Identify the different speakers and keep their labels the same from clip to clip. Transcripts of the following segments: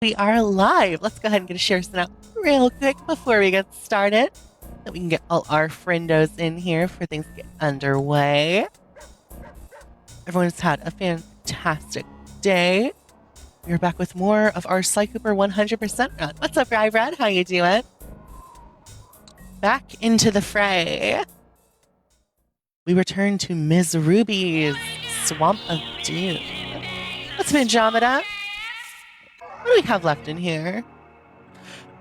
Speaker 1: We are live. Let's go ahead and get a share sent out real quick before we get started. So we can get all our friendos in here for things to get underway. Everyone's had a fantastic day. We're back with more of our Sly Cooper 100% run. What's up, Red? How you doing? Back into the fray. We return to Ms. Ruby's Swamp of Doom. What's up, Andromeda? What do we have left in here?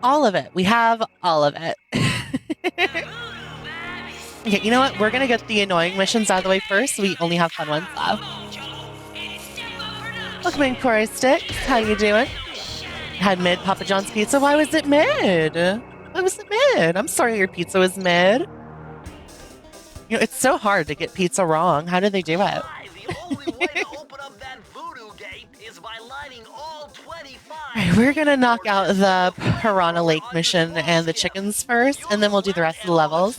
Speaker 1: All of it. We have all of it. Okay, you know what? We're going to get the annoying missions out of the way first. So we only have fun ones left. Welcome in, Corey Sticks. How you doing? Had mid Papa John's pizza. Why was it mid? Why was it mid? I'm sorry your pizza was mid. You know, it's so hard to get pizza wrong. How did they do it?
Speaker 2: The only way to open up that voodoo gate is by lighting all 25.
Speaker 1: Right, we're gonna knock out the Piranha Lake mission and the chickens first, and then we'll do the rest of the levels.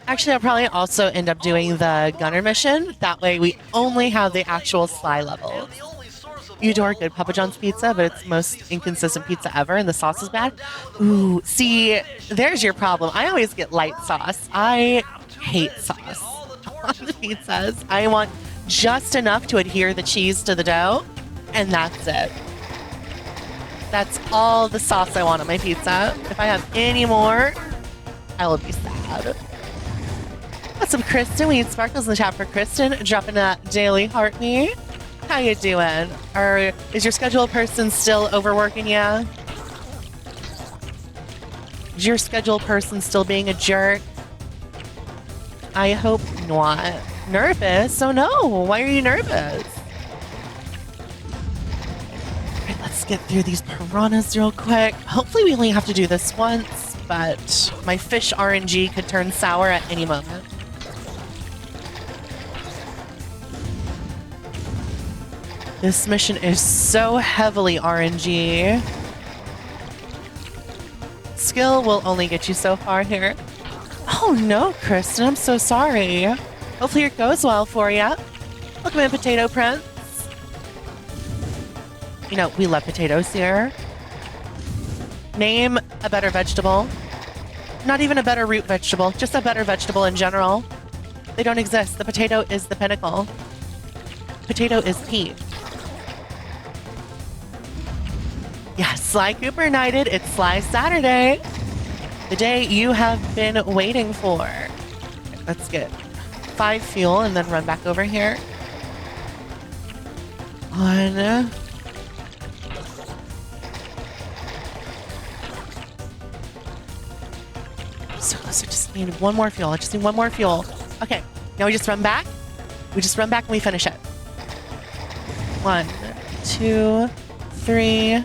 Speaker 1: Actually, I'll probably also end up doing the Gunner mission. That way we only have the actual Sly levels. You adore good Papa John's pizza, but it's the most inconsistent pizza ever, and the sauce is bad. Ooh, see, there's your problem. I always get light sauce. I hate sauce on the pizzas. I want just enough to adhere the cheese to the dough, and that's it. That's all the sauce I want on my pizza. If I have any more, I will be sad. Got some Kristen. We need sparkles in the chat for Kristen. Dropping that daily heartbeat. How you doing? Is your scheduled person still overworking you? Is your scheduled person still being a jerk? I hope not. Nervous? Oh no, why are you nervous? Alright, let's get through these piranhas real quick. Hopefully we only have to do this once, but my fish RNG could turn sour at any moment. This mission is so heavily RNG. Skill will only get you so far here. Oh no, Kristen, I'm so sorry. Hopefully it goes well for you. Welcome in, Potato Prince. You know, we love potatoes here. Name a better vegetable. Not even a better root vegetable, just a better vegetable in general. They don't exist. The potato is the pinnacle. Potato is peak. Yes, Sly Cooper United, it's Sly Saturday. The day you have been waiting for. Okay, let's get 5 fuel and then run back over here. 1. So close, I just need 1 more fuel. I just need 1 more fuel. Okay, now we just run back. We just run back and we finish it. 1, 2, 3,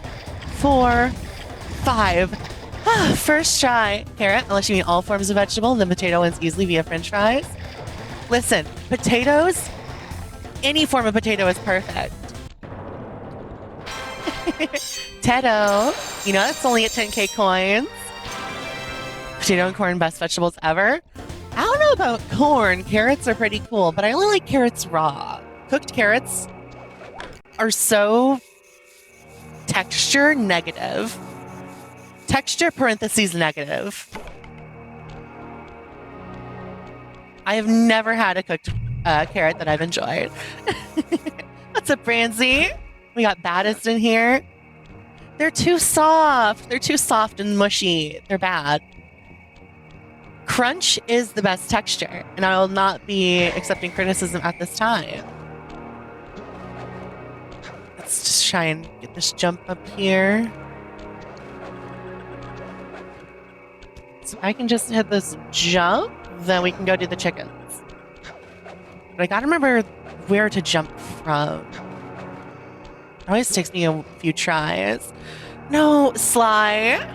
Speaker 1: 4, 5. First try. Carrot, unless you mean all forms of vegetable, then potato wins easily via french fries. Listen, potatoes, any form of potato is perfect. Teto, you know that's only at 10k coins. Potato and corn, best vegetables ever. I don't know about corn. Carrots are pretty cool, but I only like carrots raw. Cooked carrots are so texture negative. Texture parentheses negative. I have never had a cooked carrot that I've enjoyed. What's up, Branzy? We got baddest in here. They're too soft. They're too soft and mushy. They're bad. Crunch is the best texture, and I will not be accepting criticism at this time. Let's just try and get this jump up here. So I can just hit this jump, then we can go do the chickens. But I gotta remember where to jump from. It always takes me a few tries. No, Sly.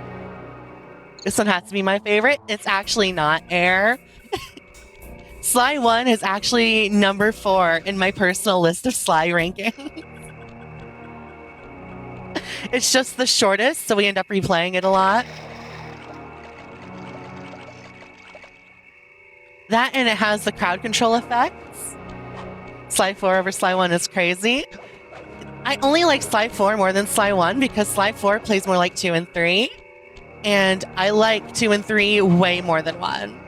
Speaker 1: This one has to be my favorite. It's actually not Air. Sly 1 is actually number 4 in my personal list of Sly rankings. It's just the shortest, so we end up replaying it a lot. That and it has the crowd control effects. Sly 4 over Sly 1 is crazy. I only like Sly 4 more than Sly 1 because Sly 4 plays more like 2 and 3. And I like 2 and 3 way more than 1.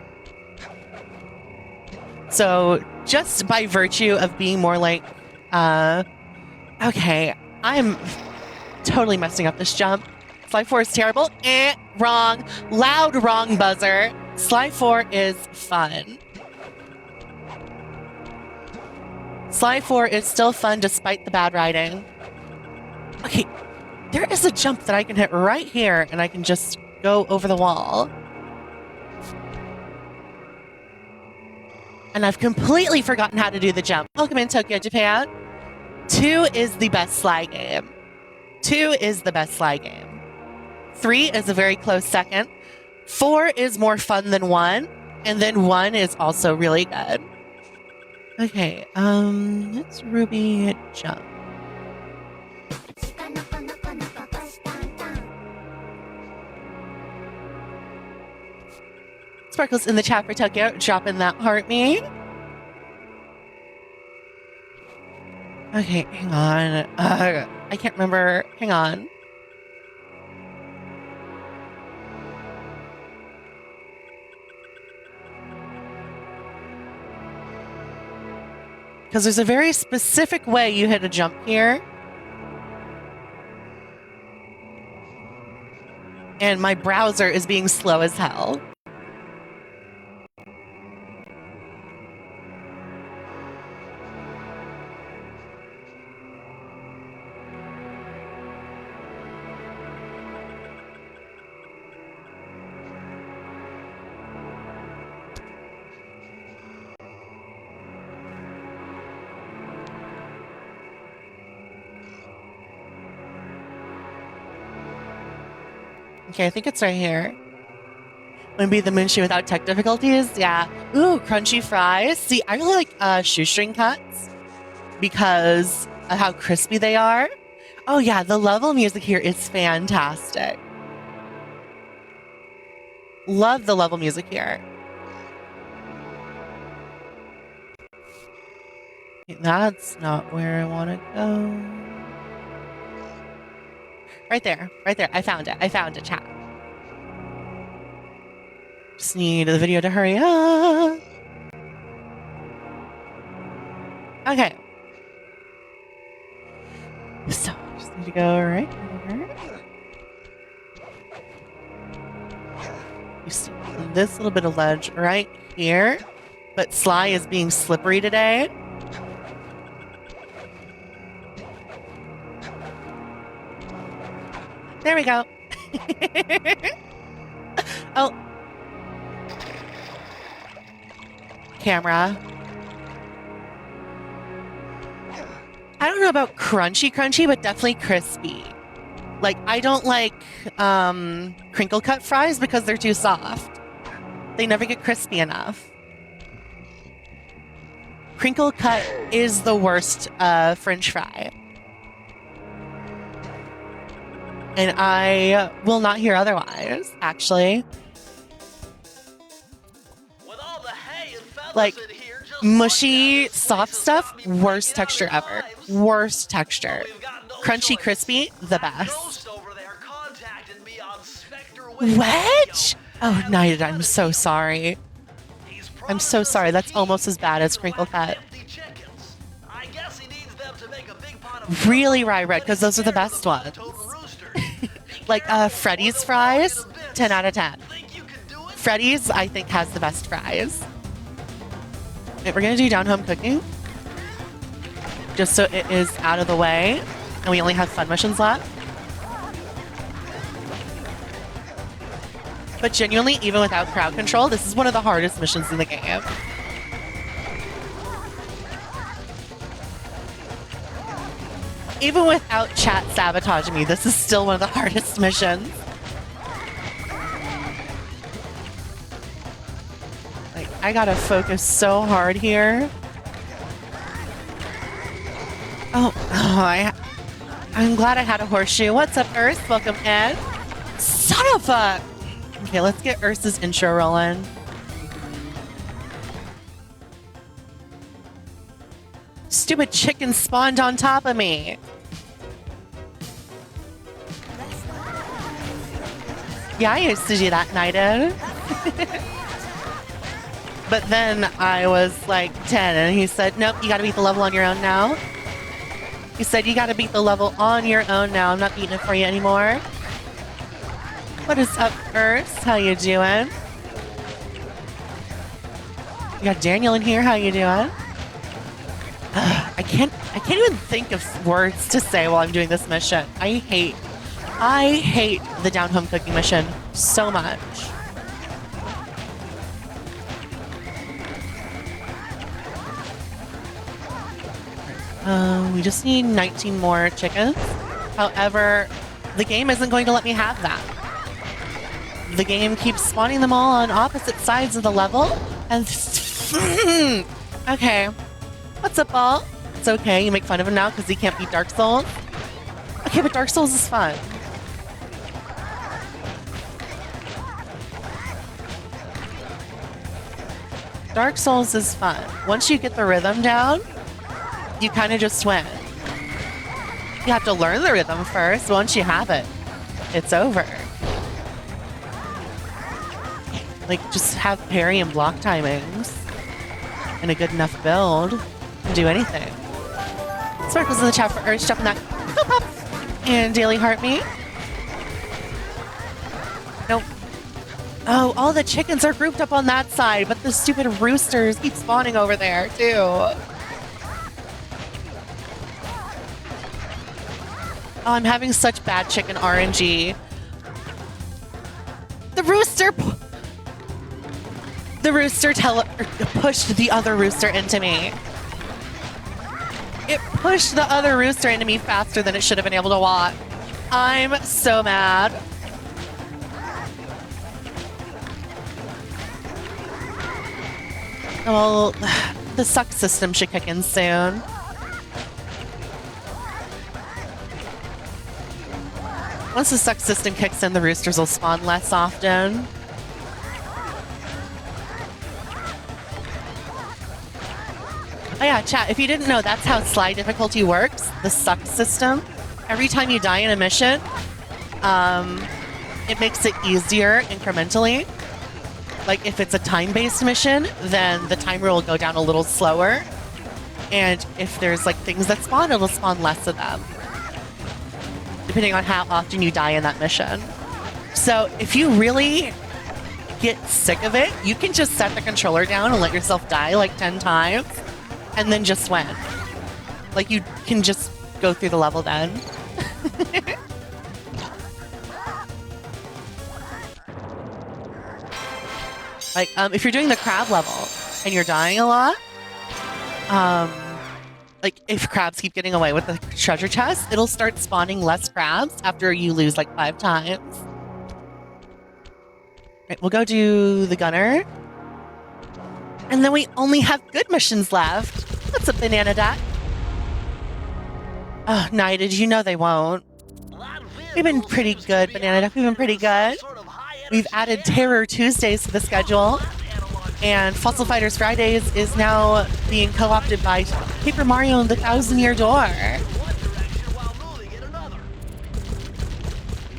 Speaker 1: So just by virtue of being more like, okay, I'm totally messing up this jump. Sly 4 is terrible. Wrong. Loud wrong buzzer. Sly 4 is fun. Sly 4 is still fun despite the bad riding. Okay, there is a jump that I can hit right here and I can just go over the wall. And I've completely forgotten how to do the jump. Welcome in Tokyo, Japan. 2 is the best Sly game. 2 is the best Sly game. 3 is a very close second. 4 is more fun than 1. And then 1 is also really good. Okay, let's Ruby jump. Sparkles in the chat for Tokyo, dropping that heart me. Okay, hang on. I can't remember. Hang on. Because there's a very specific way you hit a jump here. And my browser is being slow as hell. Okay, I think it's right here. Would be the Moonshine without tech difficulties? Yeah. Ooh, crunchy fries. See, I really like shoestring cuts because of how crispy they are. Oh yeah, the level music here is fantastic. Love the level music here. That's not where I want to go. Right there. Right there. I found it. I found it, chat. Just need the video to hurry up. Okay. So, just need to go right here. You see this little bit of ledge right here. But Sly is being slippery today. There we go. Oh. Camera. I don't know about crunchy, but definitely crispy. Like, I don't like crinkle cut fries because they're too soft. They never get crispy enough. Crinkle cut is the worst French fry. And I will not hear otherwise, actually. Like, mushy, soft stuff, worst texture ever. Worst texture. Crunchy, crispy, the best. Wedge? Oh, Knighted, I'm so sorry. I'm so sorry. That's almost as bad as crinkle cut. Really rye red, because those are the best ones. Like Freddy's fries, 10 out of 10. Freddy's, I think, has the best fries. Okay, we're going to do down home cooking. Just so it is out of the way. And we only have fun missions left. But genuinely, even without crowd control, this is one of the hardest missions in the game. Even without chat sabotaging me, this is still one of the hardest missions. Like, I gotta focus so hard here. I'm glad I had a horseshoe. What's up, Earth? Welcome in. Son of a... Okay, let's get Ursa's intro rolling. Stupid chicken spawned on top of me. Yeah, I used to do that, Knighted. But then I was like 10 and he said, nope, you gotta beat the level on your own now. He said, you gotta beat the level on your own now. I'm not beating it for you anymore. What is up, Earth? How you doing? You got Daniel in here. How you doing? I can't even think of words to say while I'm doing this mission. I hate the down home cooking mission so much. We just need 19 more chickens. However, the game isn't going to let me have that. The game keeps spawning them all on opposite sides of the level. And okay. What's up, Ball? It's okay. You make fun of him now because he can't beat Dark Souls. Okay, but Dark Souls is fun. Dark Souls is fun. Once you get the rhythm down, you kind of just win. You have to learn the rhythm first. Once you have it, it's over. Like, just have parry and block timings and a good enough build to do anything. Sparkles in the chat for Urge jumping that pop up and Daily Heart Me. Nope. Oh, all the chickens are grouped up on that side, but the stupid roosters keep spawning over there too. Oh, I'm having such bad chicken RNG. The rooster pushed the other rooster into me. It pushed the other rooster into me faster than it should have been able to walk. I'm so mad. Well, the suck system should kick in soon. Once the suck system kicks in, the roosters will spawn less often. Oh yeah, chat, if you didn't know, that's how slide difficulty works. The suck system. Every time you die in a mission, it makes it easier incrementally. Like if it's a time-based mission, then the timer will go down a little slower. And if there's like things that spawn, it'll spawn less of them, depending on how often you die in that mission. So if you really get sick of it, you can just set the controller down and let yourself die like 10 times and then just win. Like you can just go through the level then. Like if you're doing the crab level and you're dying a lot, like if crabs keep getting away with the treasure chest, it'll start spawning less crabs after you lose like 5 times. Right, we'll go do the gunner. And then we only have good missions left. What's a banana duck? Oh, Knighted, you know they won't. We've been pretty good, Banana Duck. We've been pretty good. We've added Terror Tuesdays to the schedule. And Fossil Fighters Fridays is now being co-opted by Paper Mario and the Thousand-Year Door.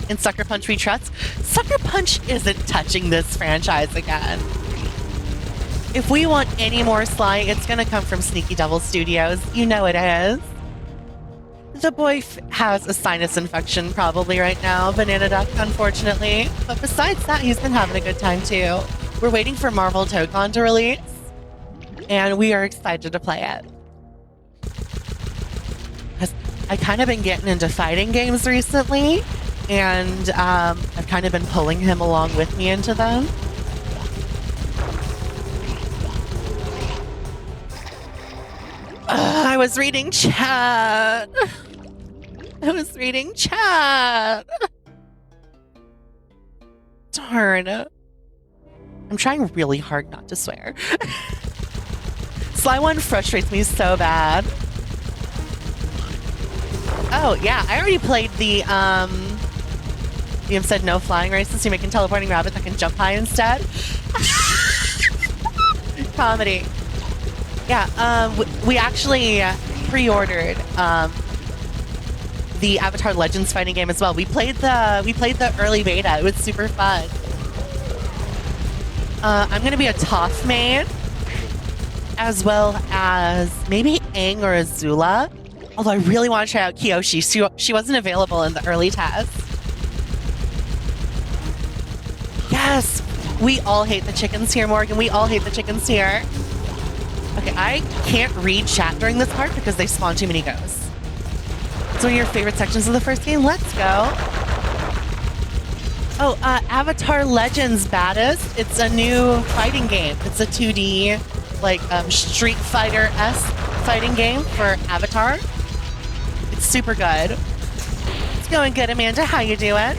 Speaker 1: And Sucker Punch we trust. Sucker Punch isn't touching this franchise again. If we want any more Sly, it's going to come from Sneaky Devil Studios. You know it is. The boy has a sinus infection probably right now, Banana Duck, unfortunately. But besides that, he's been having a good time too. We're waiting for Marvel Tokon to release, and we are excited to play it. I kind of been getting into fighting games recently, and I've kind of been pulling him along with me into them. I was reading chat. Darn. I'm trying really hard not to swear. Sly 1 frustrates me so bad. Oh, yeah, I already played the, you said no flying races, you make a teleporting rabbit that can jump high instead. Comedy. Yeah, we actually pre-ordered the Avatar Legends fighting game as well. We played the early beta. It was super fun. I'm gonna be a Toph main, as well as maybe Aang or Azula. Although I really want to try out Kyoshi. She wasn't available in the early test. Yes, we all hate the chickens here, Morgan. We all hate the chickens here. Okay, I can't read chat during this part because they spawn too many ghosts. It's one of your favorite sections of the first game. Let's go. Oh, Avatar Legends Baddest. It's a new fighting game. It's a 2D, like, Street Fighter-esque fighting game for Avatar. It's super good. It's going good, Amanda. How you doing?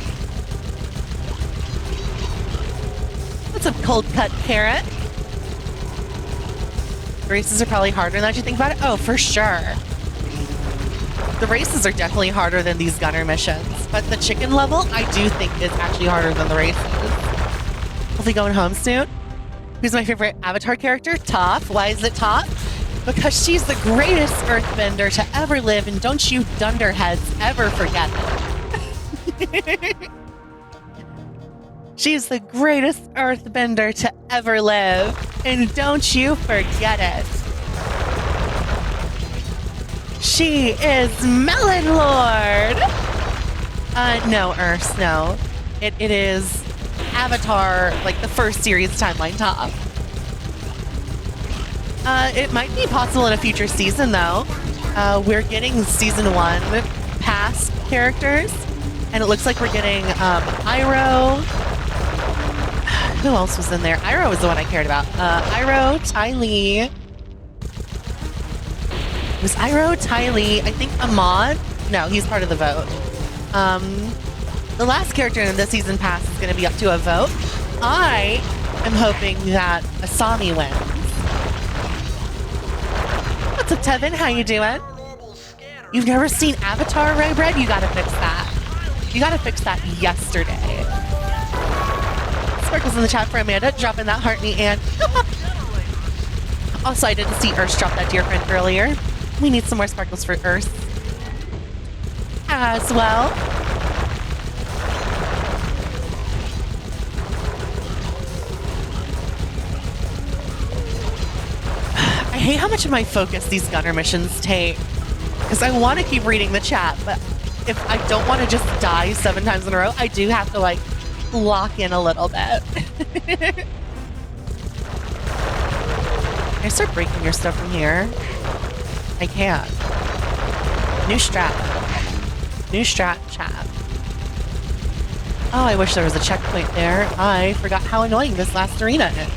Speaker 1: What's up, cold cut carrot? The races are probably harder now that you think about it. Oh, for sure. The races are definitely harder than these gunner missions, but the chicken level I do think is actually harder than the races. Hopefully going home soon. Who's my favorite Avatar character? Toph. Why is it Toph? Because she's the greatest earthbender to ever live, and don't you dunderheads ever forget it. She's the greatest earthbender to ever live, and don't you forget it. She is Melon Lord! No, Urs, no. It is Avatar, like the first series timeline top. It might be possible in a future season, though. We're getting season 1 past characters, and it looks like we're getting Iroh. Who else was in there? Iroh was the one I cared about. Iroh, Ty Lee. Was Iroh, Ty Lee, I think Ahmad? No, he's part of the vote. The last character in the season pass is going to be up to a vote. I am hoping that Asami wins. What's up, Tevin? How you doing? You've never seen Avatar, Ray Bread? You gotta fix that. You gotta fix that yesterday. Sparkles in the chat for Amanda, dropping that heart me and also I didn't see Urs drop that dear friend earlier. We need some more sparkles for Urs as well. I hate how much of my focus these gunner missions take, because I want to keep reading the chat, but if I don't want to just die 7 times in a row, I do have to like lock in a little bit. Can I start breaking your stuff from here? I can. New strat. New strat, chat. Oh, I wish there was a checkpoint there. I forgot how annoying this last arena is.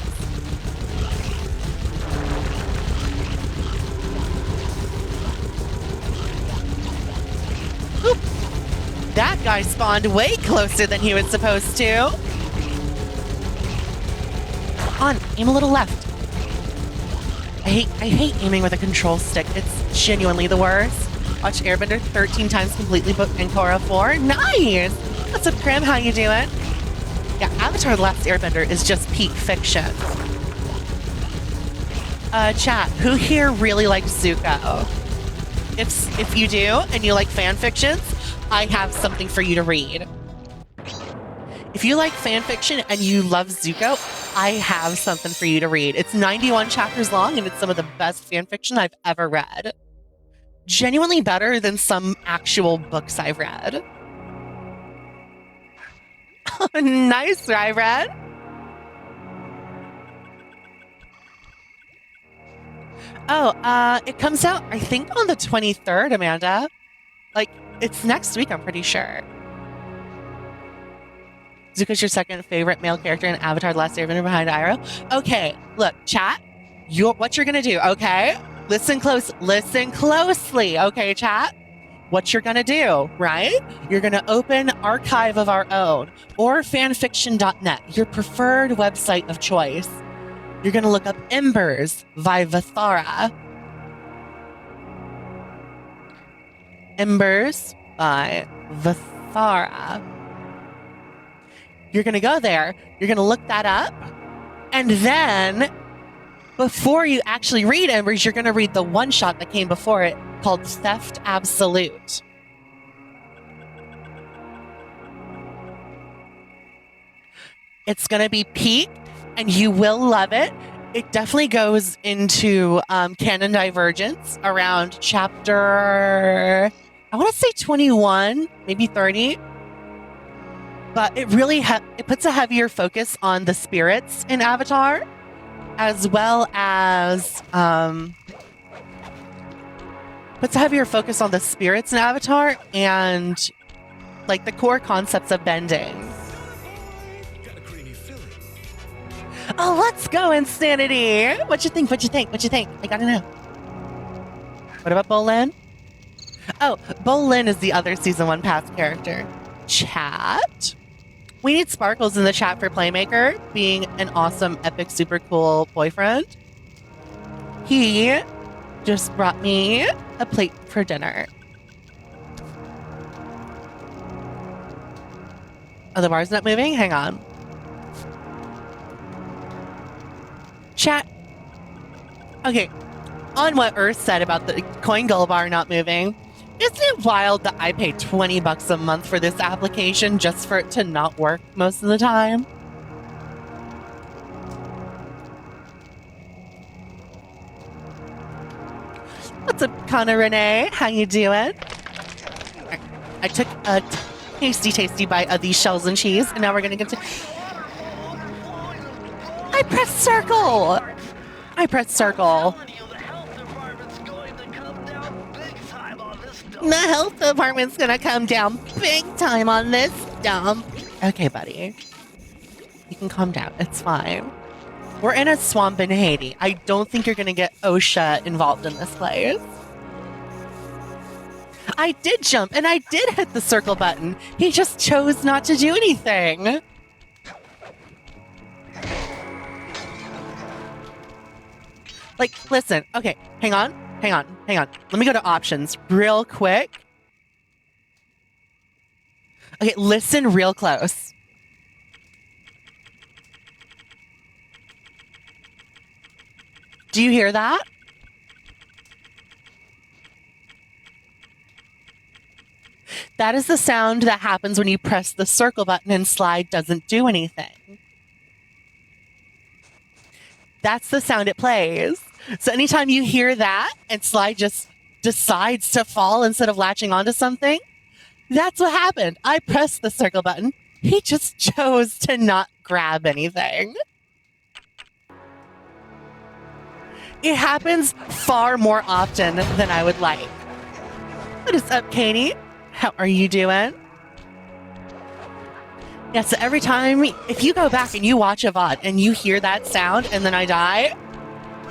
Speaker 1: Oop. That guy spawned way closer than he was supposed to. Come on, aim a little left. I hate aiming with a control stick. It's genuinely the worst. Watch Airbender 13 times completely booked in Korra 4. Nice! What's up, Krim? How you doing? Yeah, Avatar The Last Airbender is just peak fiction. Chat, who here really likes Zuko? If you do, and you like fan fictions, I have something for you to read. If you like fan fiction and you love Zuko, I have something for you to read. It's 91 chapters long, and it's some of the best fan fiction I've ever read. Genuinely better than some actual books I've read. Nice, right, Red? Oh, it comes out, I think, on the 23rd, Amanda. Like, it's next week, I'm pretty sure. Zuko's your second favorite male character in Avatar The Last Airbender behind Iroh. Okay, look, chat, what you're gonna do, okay? Listen closely, okay, chat? What you're gonna do, right? You're gonna open Archive of Our Own or fanfiction.net, your preferred website of choice. You're gonna look up Embers by Vathara. Embers by Vathara. You're going to go there, you're going to look that up, and then before you actually read Embers, you're going to read the one-shot that came before it called Theft Absolute. It's going to be peak, and you will love it. It definitely goes into canon divergence around chapter, I want to say 21, maybe 30. But it really it puts a heavier focus on the spirits in Avatar, as well as puts a heavier focus on the spirits in Avatar and like the core concepts of bending. Oh, let's go, Insanity! What you think? What you think? What you think? I gotta know. What about Bolin? Oh, Bolin is the other season 1 past character. Chat. We need Sparkles in the chat for Playmaker, being an awesome, epic, super cool boyfriend. He just brought me a plate for dinner. Oh, the bar's not moving? Hang on. Chat. Okay. On what Earth said about the Coin Gull bar not moving, isn't it wild that I pay $20 a month for this application just for it to not work most of the time? What's up, Connor Renee? How you doing? I took a tasty bite of these shells and cheese, and now we're gonna get to... I pressed circle! I pressed circle. The health department's gonna come down big time on this dump. Okay, buddy. You can calm down. It's fine. We're in a swamp in Haiti. I don't think you're gonna get OSHA involved in this place. I did jump, and I did hit the circle button. He just chose not to do anything. Like, listen. Okay, hang on. Let me go to options real quick. Okay, listen real close. Do you hear that? That is the sound that happens when you press the circle button and slide doesn't do anything. That's the sound it plays. So anytime you hear that and slide just decides to fall instead of latching onto something, that's what happened. I pressed the circle button. He just chose to not grab anything. It happens far more often than I would like. What is up, Katie? How are you doing? Yeah, so every time, if you go back and you watch a VOD and you hear that sound and then I die,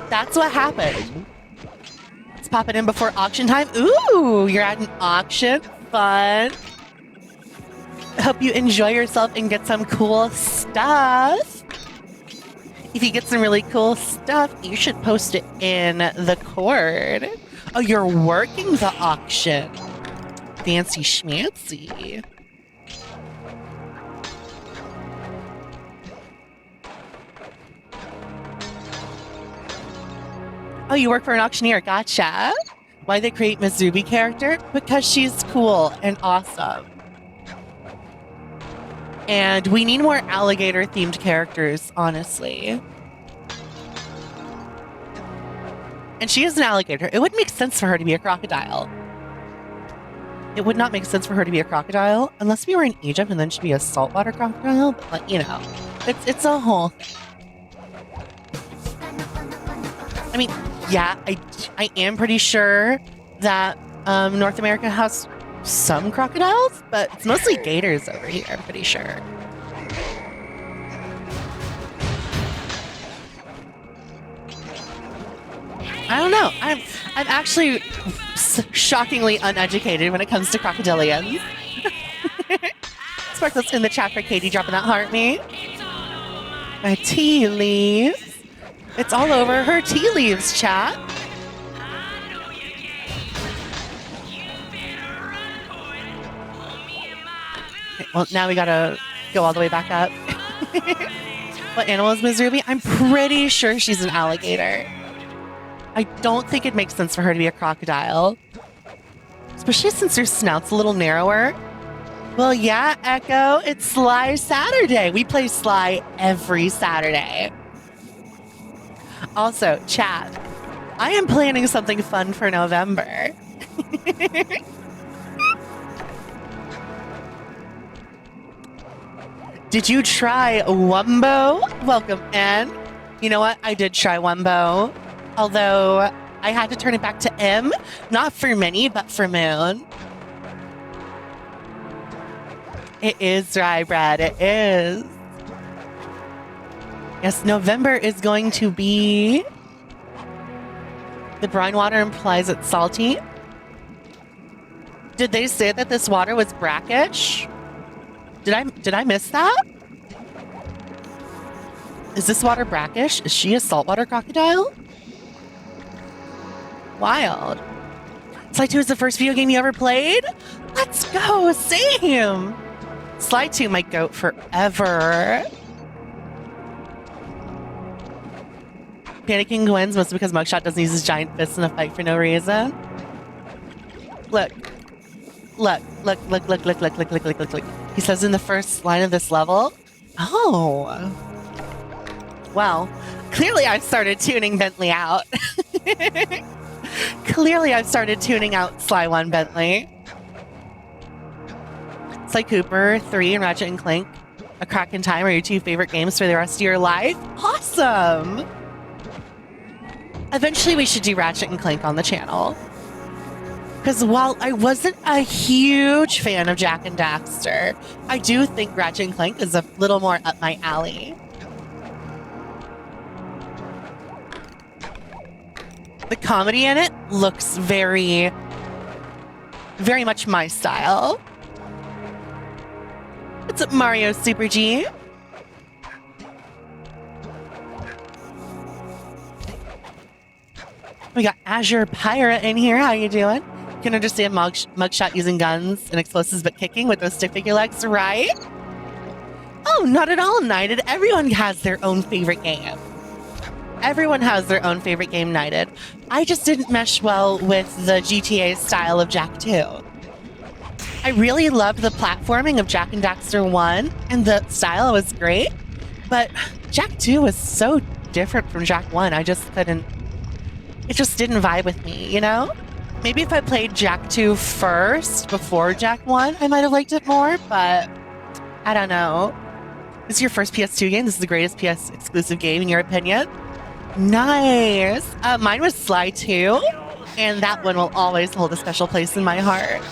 Speaker 1: that's what happened. Let's pop it in before auction time. Ooh, you're at an auction. Fun. Hope you enjoy yourself and get some cool stuff. If you get some really cool stuff, you should post it in the Cord. Oh, you're working the auction. Fancy schmancy. Oh, you work for an auctioneer. Gotcha. Why they create Mizubi character? Because she's cool and awesome. And we need more alligator-themed characters, honestly. And she is an alligator. It wouldn't make sense for her to be a crocodile. It would not make sense for her to be a crocodile unless we were in Egypt and then she'd be a saltwater crocodile. But, like, you know, it's a whole thing. I mean, yeah, I am pretty sure that North America has some crocodiles, but it's mostly gators over here, I'm pretty sure. I don't know. I'm actually shockingly uneducated when it comes to crocodilians. Sparkles in the chat for Katie dropping that heart me. My tea leaves. It's all over her tea leaves, chat. Okay, well, now we gotta go all the way back up. What animal is Mizubi? I'm pretty sure she's an alligator. I don't think it makes sense for her to be a crocodile. Especially since her snout's a little narrower. Well, yeah, Echo, it's Sly Saturday. We play Sly every Saturday. Also, chat, I am planning something fun for November. Did you try Wumbo? Welcome in. You know what? I did try Wumbo, although I had to turn it back to M, not for Minnie, but for Moon. It is rye bread. It is. Yes, November is going to be. The brine water implies it's salty. Did they say that this water was brackish? Did I miss that? Is this water brackish? Is she a saltwater crocodile? Wild. Sly 2 is the first video game you ever played? Let's go, same! Sly 2 might go forever. Panicking wins mostly because Mugshot doesn't use his giant fists in a fight for no reason. Look. Look. He says in the first line of this level. Oh. Well, clearly I've started tuning Bentley out. Clearly I've started tuning out Sly 1 Bentley. Sly Cooper, 3, and Ratchet and Clank. A Crack in Time are your 2 favorite games for the rest of your life? Awesome! Eventually we should do Ratchet and Clank on the channel. Because while I wasn't a huge fan of Jak and Daxter, I do think Ratchet and Clank is a little more up my alley. The comedy in it looks very, very much my style. What's up, Mario Super G? We got Azure Pirate in here. How you doing? Can understand Mugshot using guns and explosives, but kicking with those stick figure legs, right? Oh, not at all, Knighted. Everyone has their own favorite game. Everyone has their own favorite game, Knighted. I just didn't mesh well with the GTA style of Jak 2. I really loved the platforming of Jak and Daxter 1, and the style was great, but Jak 2 was so different from Jak 1, I just couldn't... It just didn't vibe with me, you know? Maybe if I played Jak 2 first, before Jak 1, I might have liked it more, but I don't know. This is your first PS2 game? This is the greatest PS exclusive game, in your opinion? Nice! Mine was Sly 2, and that one will always hold a special place in my heart.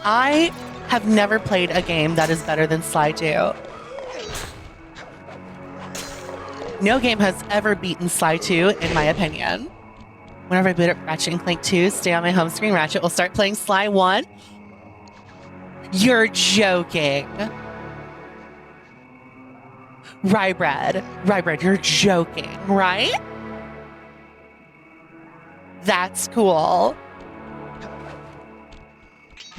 Speaker 1: I have never played a game that is better than Sly 2. No game has ever beaten Sly 2, in my opinion. Whenever I boot up Ratchet and Clank 2, stay on my home screen, Ratchet will start playing Sly 1. You're joking. Rybread, you're joking, right? That's cool.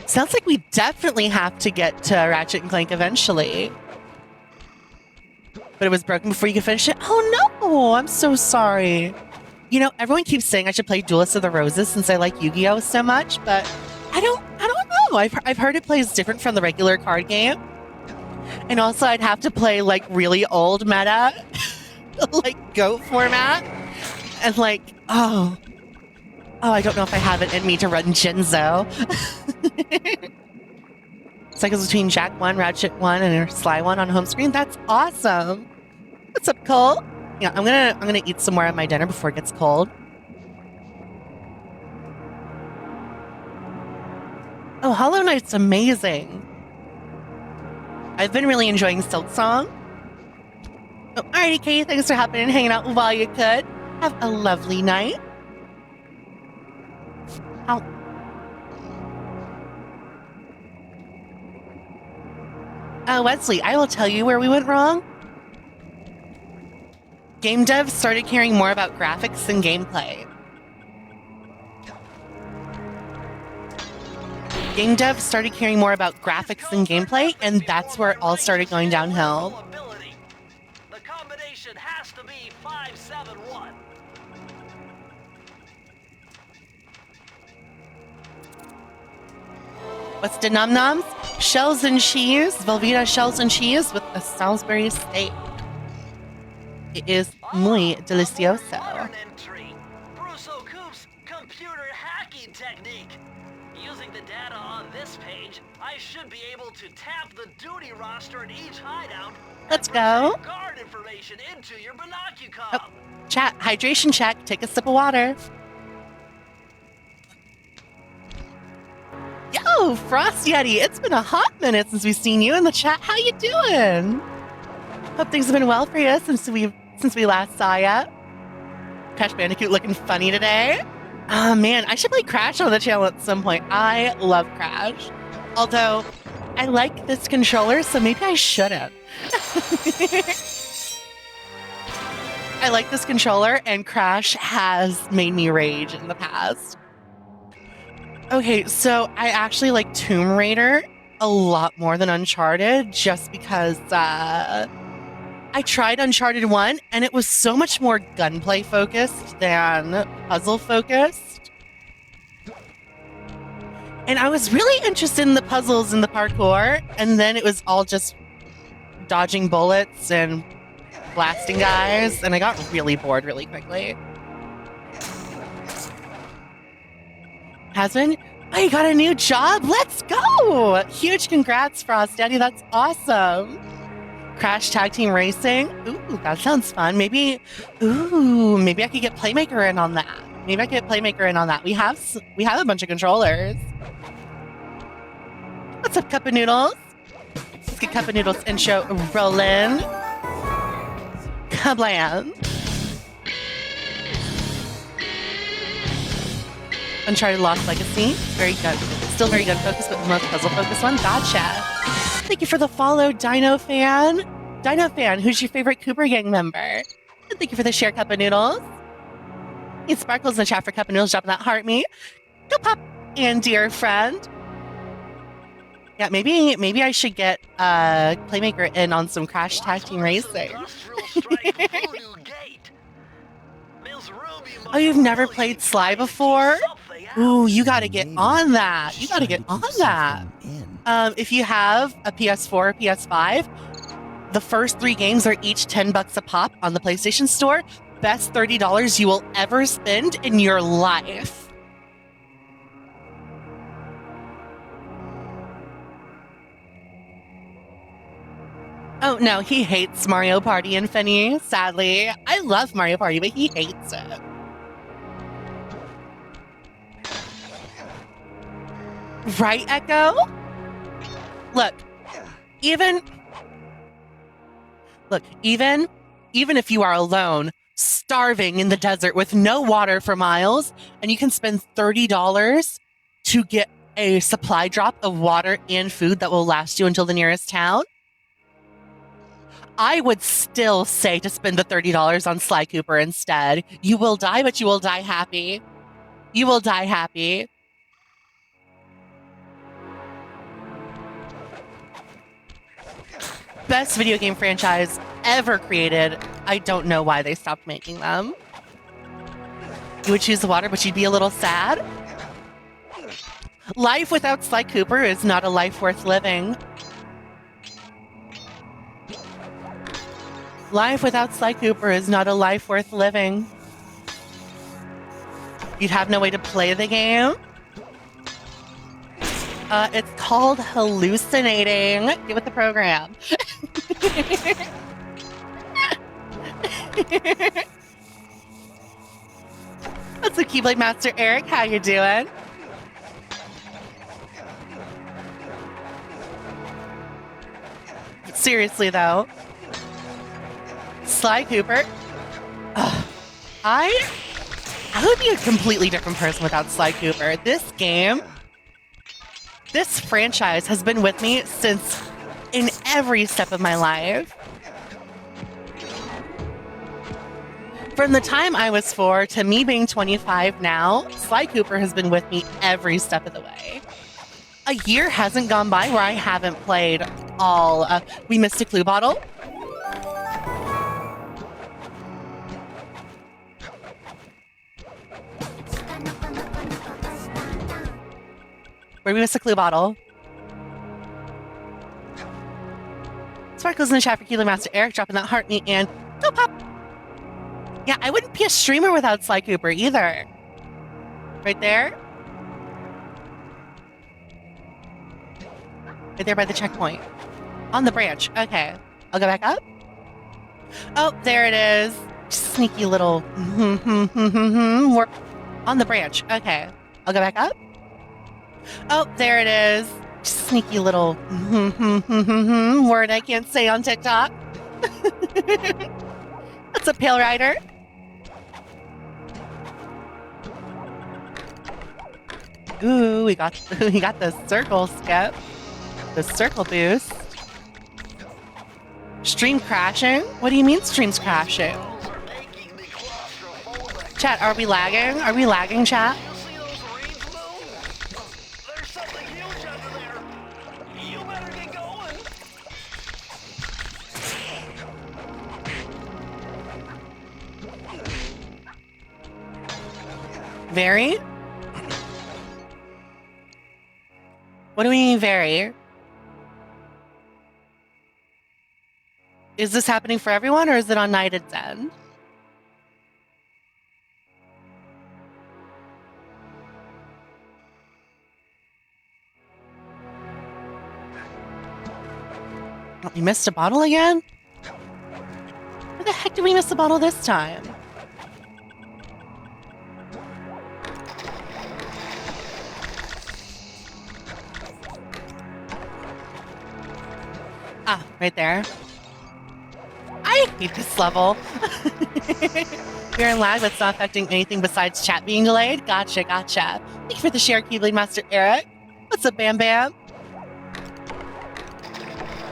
Speaker 1: Sounds like we definitely have to get to Ratchet and Clank eventually. But it was broken before you could finish it? Oh no, I'm so sorry. You know, everyone keeps saying I should play Duelist of the Roses since I like Yu-Gi-Oh so much, but I don't know. I've heard it plays different from the regular card game. And also I'd have to play like really old meta, like GOAT format. And like, oh, I don't know if I have it in me to run Genzo. Cycles between Jak 1, Ratchet 1, and Sly 1 on home screen. That's awesome. What's up, Cole? Yeah, I'm gonna eat some more of my dinner before it gets cold. Oh, Hollow Knight's amazing. I've been really enjoying Silk Song. Oh, alrighty, Katie, thanks for hopping and hanging out while you could. Have a lovely night. Ow. Wesley, I will tell you where we went wrong. Game devs started caring more about graphics than gameplay. Game devs started caring more about graphics than gameplay, and that's where it all started going downhill.
Speaker 2: The combination has to be 571.
Speaker 1: What's the num nums? Shells and cheese. Velveeta shells and cheese with a Salisbury steak. It is muy delicioso.
Speaker 2: Modern entry. Brusso Coop's computer hacking technique. Using the data on this page, I should be able to tap the duty roster in each hideout.
Speaker 1: Let's go.
Speaker 2: Guard information into your binocucom.
Speaker 1: Oh, chat, hydration check. Take a sip of water. Yo, Frost Yeti, it's been a hot minute since we've seen you in the chat. How you doing? Hope things have been well for you since we last saw ya. Crash Bandicoot looking funny today. Oh man, I should play Crash on the channel at some point. I love Crash. Although, I like this controller, so maybe I shouldn't. I like this controller, and Crash has made me rage in the past. Okay, so I actually like Tomb Raider a lot more than Uncharted, just because I tried Uncharted 1, and it was so much more gunplay focused than puzzle focused. And I was really interested in the puzzles and the parkour, and then it was all just dodging bullets and blasting guys, and I got really bored really quickly. Hasbin, oh, you got a new job? Let's go! Huge congrats, Frost Daddy. That's awesome. Crash Tag Team Racing. Ooh, that sounds fun. Maybe I could get Playmaker in on that. Maybe I could get Playmaker in on that. We have a bunch of controllers. What's up, Cup of Noodles? Let's get Cup of Noodles intro rolling. Kablam. Uncharted Lost Legacy. Very good. Still very good focus, but the most puzzle focused one. Gotcha. Thank you for the follow, Dino Fan. Dino Fan, who's your favorite Cooper Gang member? And thank you for the share, Cup of Noodles. It sparkles in the chat for Cup of Noodles, dropping that heart me. Go pop, and dear friend. Yeah, maybe I should get Playmaker in on some Crash Tag Team Racing. Oh, you've never played Sly before? Ooh, you gotta get on that. You gotta get on that. If you have a PS4 or PS5, the first 3 games are each $10 a pop on the PlayStation Store. Best $30 you will ever spend in your life. Oh no, he hates Mario Party Infinity, sadly. I love Mario Party, but he hates it. Right, Echo? Look, even if you are alone, starving in the desert with no water for miles, and you can spend $30 to get a supply drop of water and food that will last you until the nearest town, I would still say to spend the $30 on Sly Cooper instead. You will die, but you will die happy. You will die happy. Best video game franchise ever created. I don't know why they stopped making them. You would choose the water, but you'd be a little sad. Life without Sly Cooper is not a life worth living. Life without Sly Cooper is not a life worth living. You'd have no way to play the game. It's called hallucinating. Get with the program. What's up, Keyblade Master Eric? How you doing? Seriously, though. Sly Cooper. I would be a completely different person without Sly Cooper. This game, this franchise has been with me since in every step of my life. From the time I was 4 to me being 25 now, Sly Cooper has been with me every step of the way. A year hasn't gone by where I haven't played all We Missed a Clue Bottle. Where We Missed a Clue Bottle. Sparkles in the chat for Kilo Master Eric dropping that heart me and go pop. Yeah, I wouldn't be a streamer without Sly Cooper either. Right there. Right there by the checkpoint. On the branch. Okay. I'll go back up. Oh, there it is. Sneaky little. We're on the branch. Okay. I'll go back up. Oh, there it is. Sneaky little word I can't say on TikTok. That's a Pale Rider. Ooh, we got the circle skip. The circle boost. Stream crashing? What do you mean stream's crashing? Chat, are we lagging? Are we lagging, chat?
Speaker 2: There's something huge under there. You better get going.
Speaker 1: Very? What do we mean very? Is this happening for everyone or is it on Nighted's end? Oh, we missed a bottle again? Where the heck did we miss a bottle this time? Ah, right there. I hate this level. We're in lag, but it's not affecting anything besides chat being delayed. Gotcha, gotcha. Thank you for the share, Keyblade Master Eric. What's up, Bam Bam?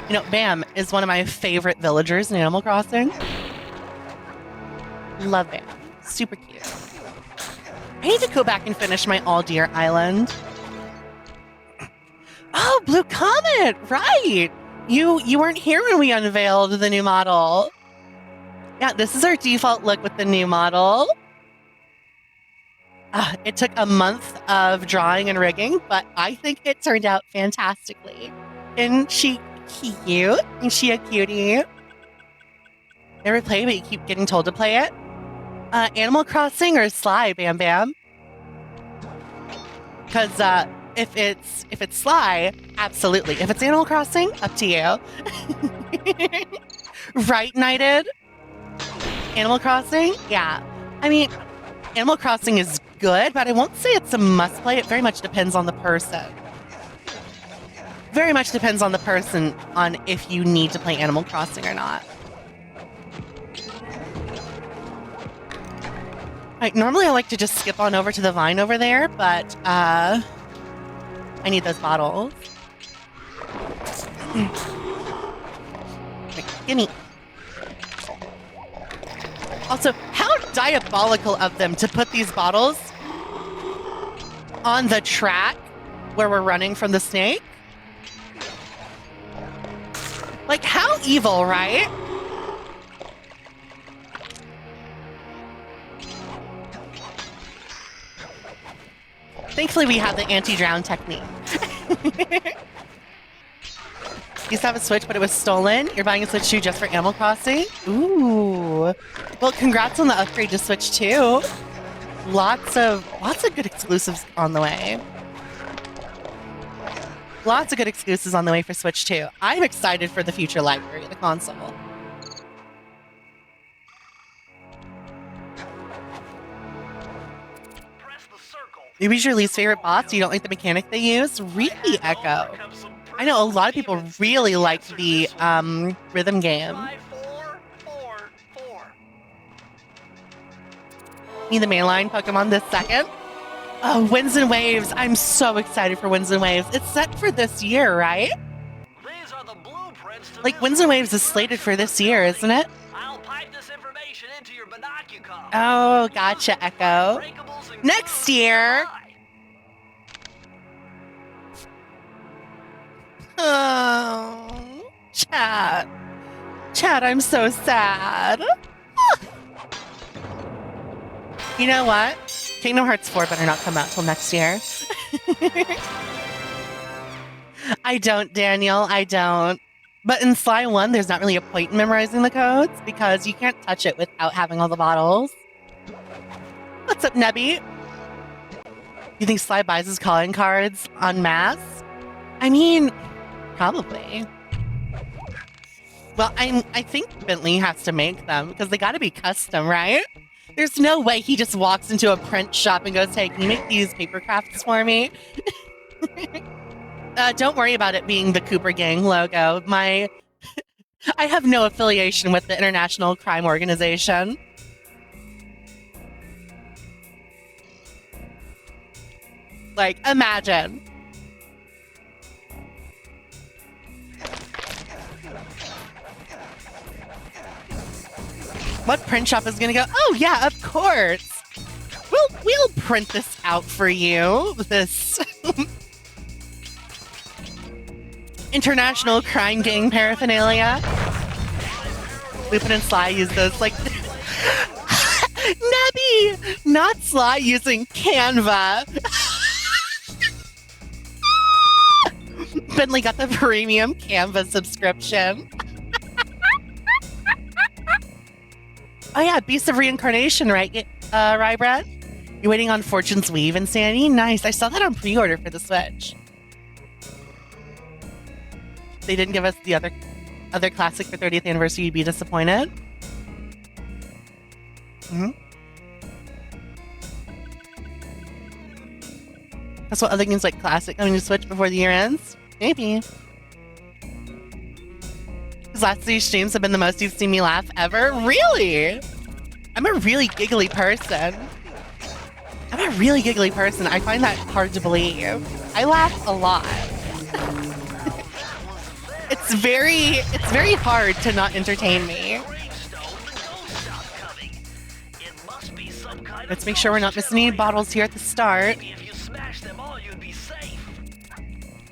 Speaker 1: You know, Bam is one of my favorite villagers in Animal Crossing. Love Bam. Super cute. I need to go back and finish my All Deer Island. Oh, Blue Comet! Right! You weren't here when we unveiled the new model. Yeah, this is our default look with the new model. It took a month of drawing and rigging, but I think it turned out fantastically. Isn't she cute? Isn't she a cutie? Never play, but you keep getting told to play it. Animal Crossing or Sly, Bam Bam? Because if it's Sly, absolutely. If it's Animal Crossing, up to you. Right, Knighted? Animal Crossing? Yeah. I mean, Animal Crossing is good, but I won't say it's a must play. It very much depends on the person. Very much depends on the person on if you need to play Animal Crossing or not. Normally I like to just skip on over to the vine over there, but I need those bottles. Gimme. Also, how diabolical of them to put these bottles on the track where we're running from the snake. Like, how evil, right? Thankfully, we have the anti-drown technique. Used to have a Switch, but it was stolen. You're buying a Switch 2 just for Animal Crossing? Ooh. Well, congrats on the upgrade to Switch 2. Lots of good exclusives on the way. Lots of good exclusives on the way for Switch 2. I'm excited for the future library of the console. Maybe it's your least favorite boss? You don't like the mechanic they use? Really, Echo? I know a lot of people really like the rhythm game. Need the mainline Pokemon this second. Oh, Winds and Waves. I'm so excited for Winds and Waves. It's set for this year, right? Like, Winds and Waves is slated for this year, isn't it?
Speaker 2: I'll pipe this information into your binocular.
Speaker 1: Oh, gotcha, Echo. Next year. Oh, Chad. Chad, I'm so sad. You know what? Kingdom Hearts 4 better not come out till next year. I don't, Daniel. I don't. But in Sly 1, there's not really a point in memorizing the codes because you can't touch it without having all the bottles. What's up, Nebby? You think Sly buys his calling cards en masse? I mean, probably. Well, I think Bentley has to make them because they got to be custom, right? There's no way he just walks into a print shop and goes, hey, can you make these paper crafts for me? Don't worry about it being the Cooper Gang logo. I have no affiliation with the International Crime Organization. Like, imagine. What print shop is gonna go, oh yeah, of course. We'll print this out for you. This International Crime Gang paraphernalia. Lupin and Sly use those like Nebby! Not Sly using Canva. Bentley got the premium Canva subscription. Oh yeah, Beast of Reincarnation, right, Rybread? You're waiting on Fortune's Weave, Insanity? Nice, I saw that on pre-order for the Switch. They didn't give us the other classic for 30th anniversary, you'd be disappointed. Mm-hmm. That's what other games like classic coming to Switch before the year ends? Maybe. These last 3 streams have been the most you've seen me laugh ever? Really? I'm a really giggly person. I find that hard to believe. I laugh a lot. It's very hard to not entertain me. Let's make sure we're not missing any bottles here at the start.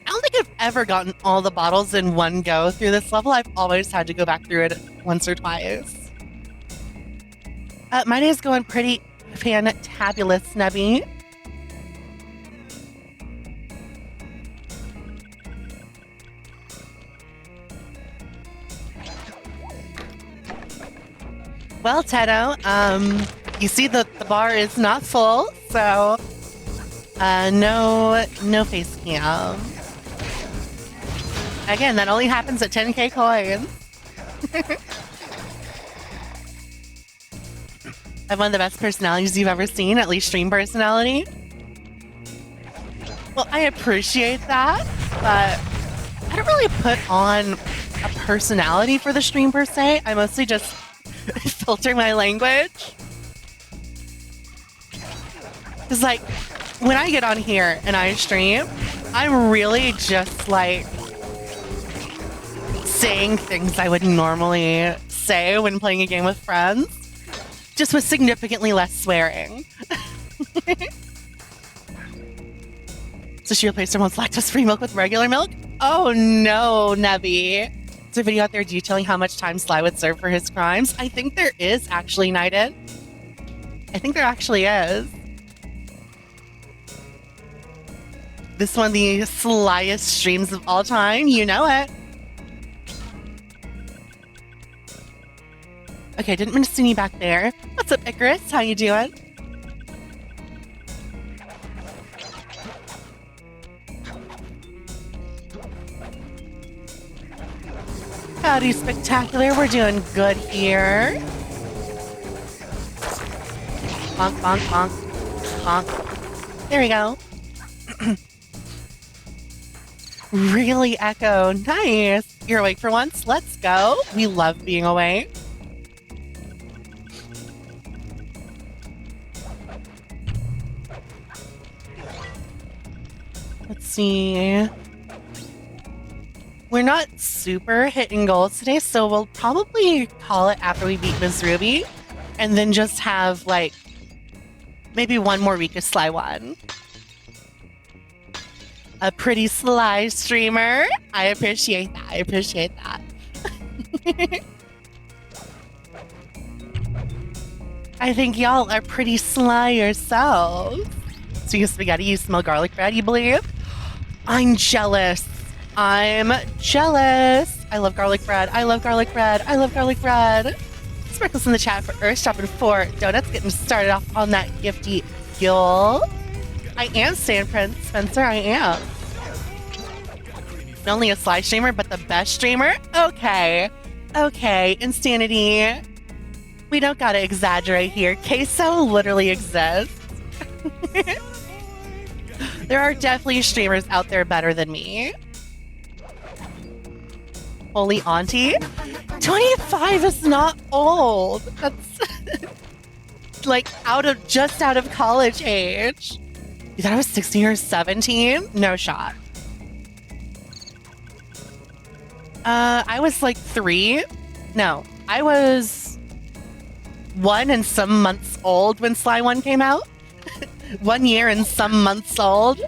Speaker 1: I don't think I've ever gotten all the bottles in one go through this level. I've always had to go back through it once or twice. My day's going pretty fantabulous, Nebby. Well, Tedo, you see that the bar is not full, so no face cam. Again, that only happens at 10k coins. I have one of the best personalities you've ever seen, at least stream personality. Well, I appreciate that, but I don't really put on a personality for the stream per se. I mostly just filter my language. Because, like, when I get on here and I stream, I'm really just, like, saying things I would normally say when playing a game with friends, just with significantly less swearing. So she replaced her mom's lactose-free milk with regular milk? Oh no, Nebby. Is there a video out there detailing how much time Sly would serve for his crimes? I think there is, actually, Knighted. I think there actually is. This one of the slyest streams of all time. You know it. Okay, didn't mean to see you back there. What's up, Icarus? How you doing? Howdy, Spectacular. We're doing good here. Bonk, bonk, bonk, bonk. There we go. Really, Echo. Nice. You're awake for once? Let's go. We love being awake. Let's see. We're not super hitting goals today, so we'll probably call it after we beat Ms. Ruby, and then just have, like, maybe one more week of Sly 1. A pretty sly streamer. I appreciate that. I appreciate that. I think y'all are pretty sly yourselves. So you spaghetti, you smell garlic bread, you believe? I'm jealous. I'm jealous. I love garlic bread. I love garlic bread. I love garlic bread. Sprinkles in the chat for Earth dropping 4 donuts, getting started off on that gifty fuel. I am Stan Prince, Spencer. I am. Not only a Sly streamer, but the best streamer? Okay. Okay, insanity. We don't gotta exaggerate here. Queso literally exists. There are definitely streamers out there better than me. Holy auntie? 25 is not old. That's like just out of college age. You thought I was 16 or 17? No shot. I was like 3. No, I was 1 and some months old when Sly 1 came out. 1 year and some months old.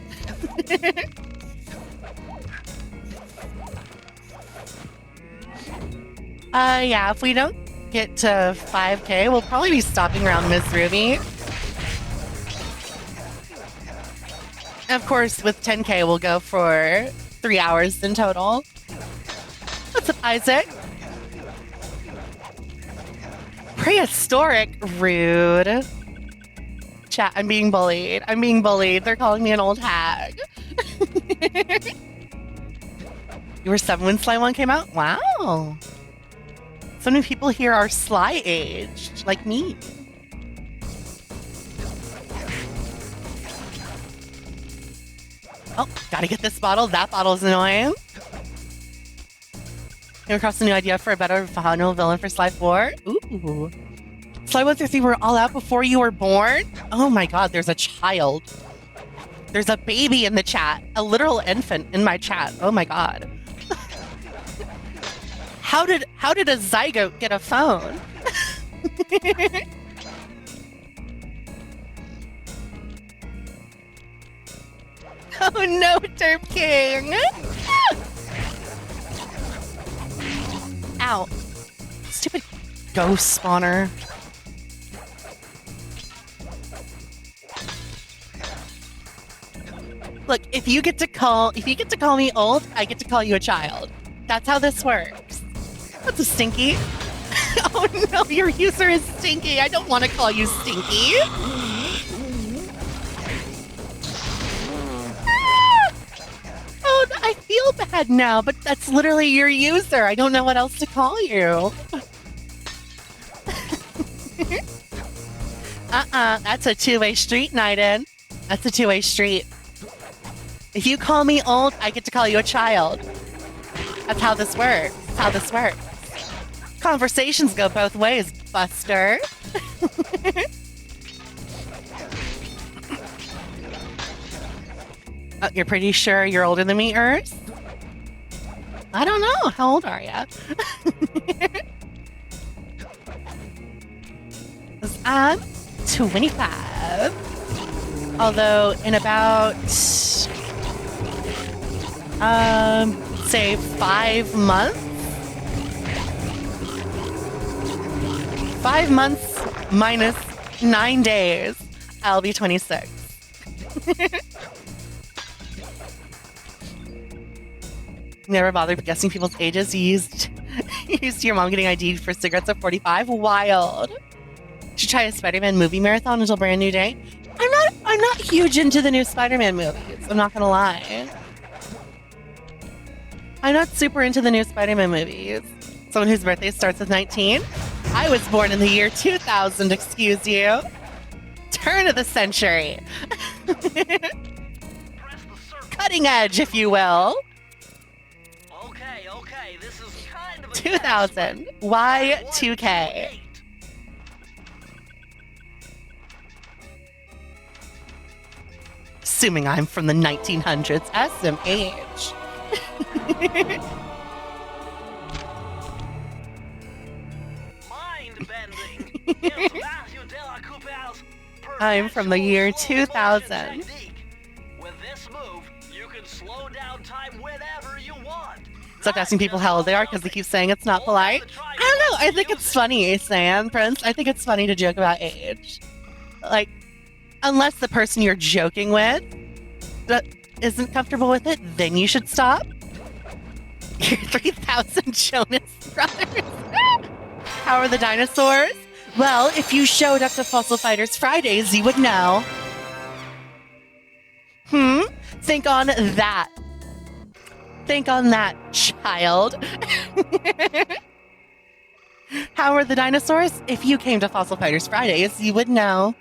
Speaker 1: Yeah, if we don't get to 5K, we'll probably be stopping around Ms. Ruby. Of course, with 10K, we'll go for 3 hours in total. What's up, Isaac? Prehistoric? Rude. Chat, I'm being bullied. I'm being bullied. They're calling me an old hag. You were 7 when Sly 1 came out? Wow. So many people here are Sly aged, like me. Oh, gotta get this bottle. That bottle's annoying. Came across a new idea for a better final villain for Sly 4. Ooh. Sly 1 through 3 were all out before you were born? Oh my god, there's a child. There's a baby in the chat. A literal infant in my chat. Oh my god. How did a zygote get a phone? Oh no, Derp King! Ow. Stupid ghost spawner. Look, if you get to call me old, I get to call you a child. That's how this works. What's a stinky? Oh no, your user is stinky. I don't want to call you stinky. Ah! Oh, I feel bad now, but that's literally your user. I don't know what else to call you. That's a two-way street, Naiden. That's a two-way street. If you call me old, I get to call you a child. That's how this works. That's how this works. Conversations go both ways, Buster. Oh, you're pretty sure you're older than me, Urs? I don't know. How old are you? I'm 25. Although in about say 5 months? 5 months minus 9 days, I'll be 26. Never bothered guessing people's ages. You used your mom getting ID'd for cigarettes at 45? Wild. Should try a Spider-Man movie marathon until Brand New Day. I'm not huge into the new Spider-Man movies. I'm not gonna lie. I'm not super into the new Spider-Man movies. Someone whose birthday starts with 19. I was born in the year 2000, excuse you. Turn of the century. Cutting edge, if you will.
Speaker 2: Okay, this is kind of a
Speaker 1: 2000. Y2K. Assuming I'm from the 1900s, SMH. I'm from the year 2000.
Speaker 2: With this move, you can slow down time whenever you want.
Speaker 1: Stop asking people how old they are because they keep saying it's not polite. I don't know. I think it's funny, Sam, Prince. I think it's funny to joke about age. Like, unless the person you're joking with isn't comfortable with it, then you should stop. Your 3,000 Jonas Brothers. How are the dinosaurs? Well, if you showed up to Fossil Fighters Fridays, you would know. Think on that. Think on that, child. How are the dinosaurs? If you came to Fossil Fighters Fridays, you would know.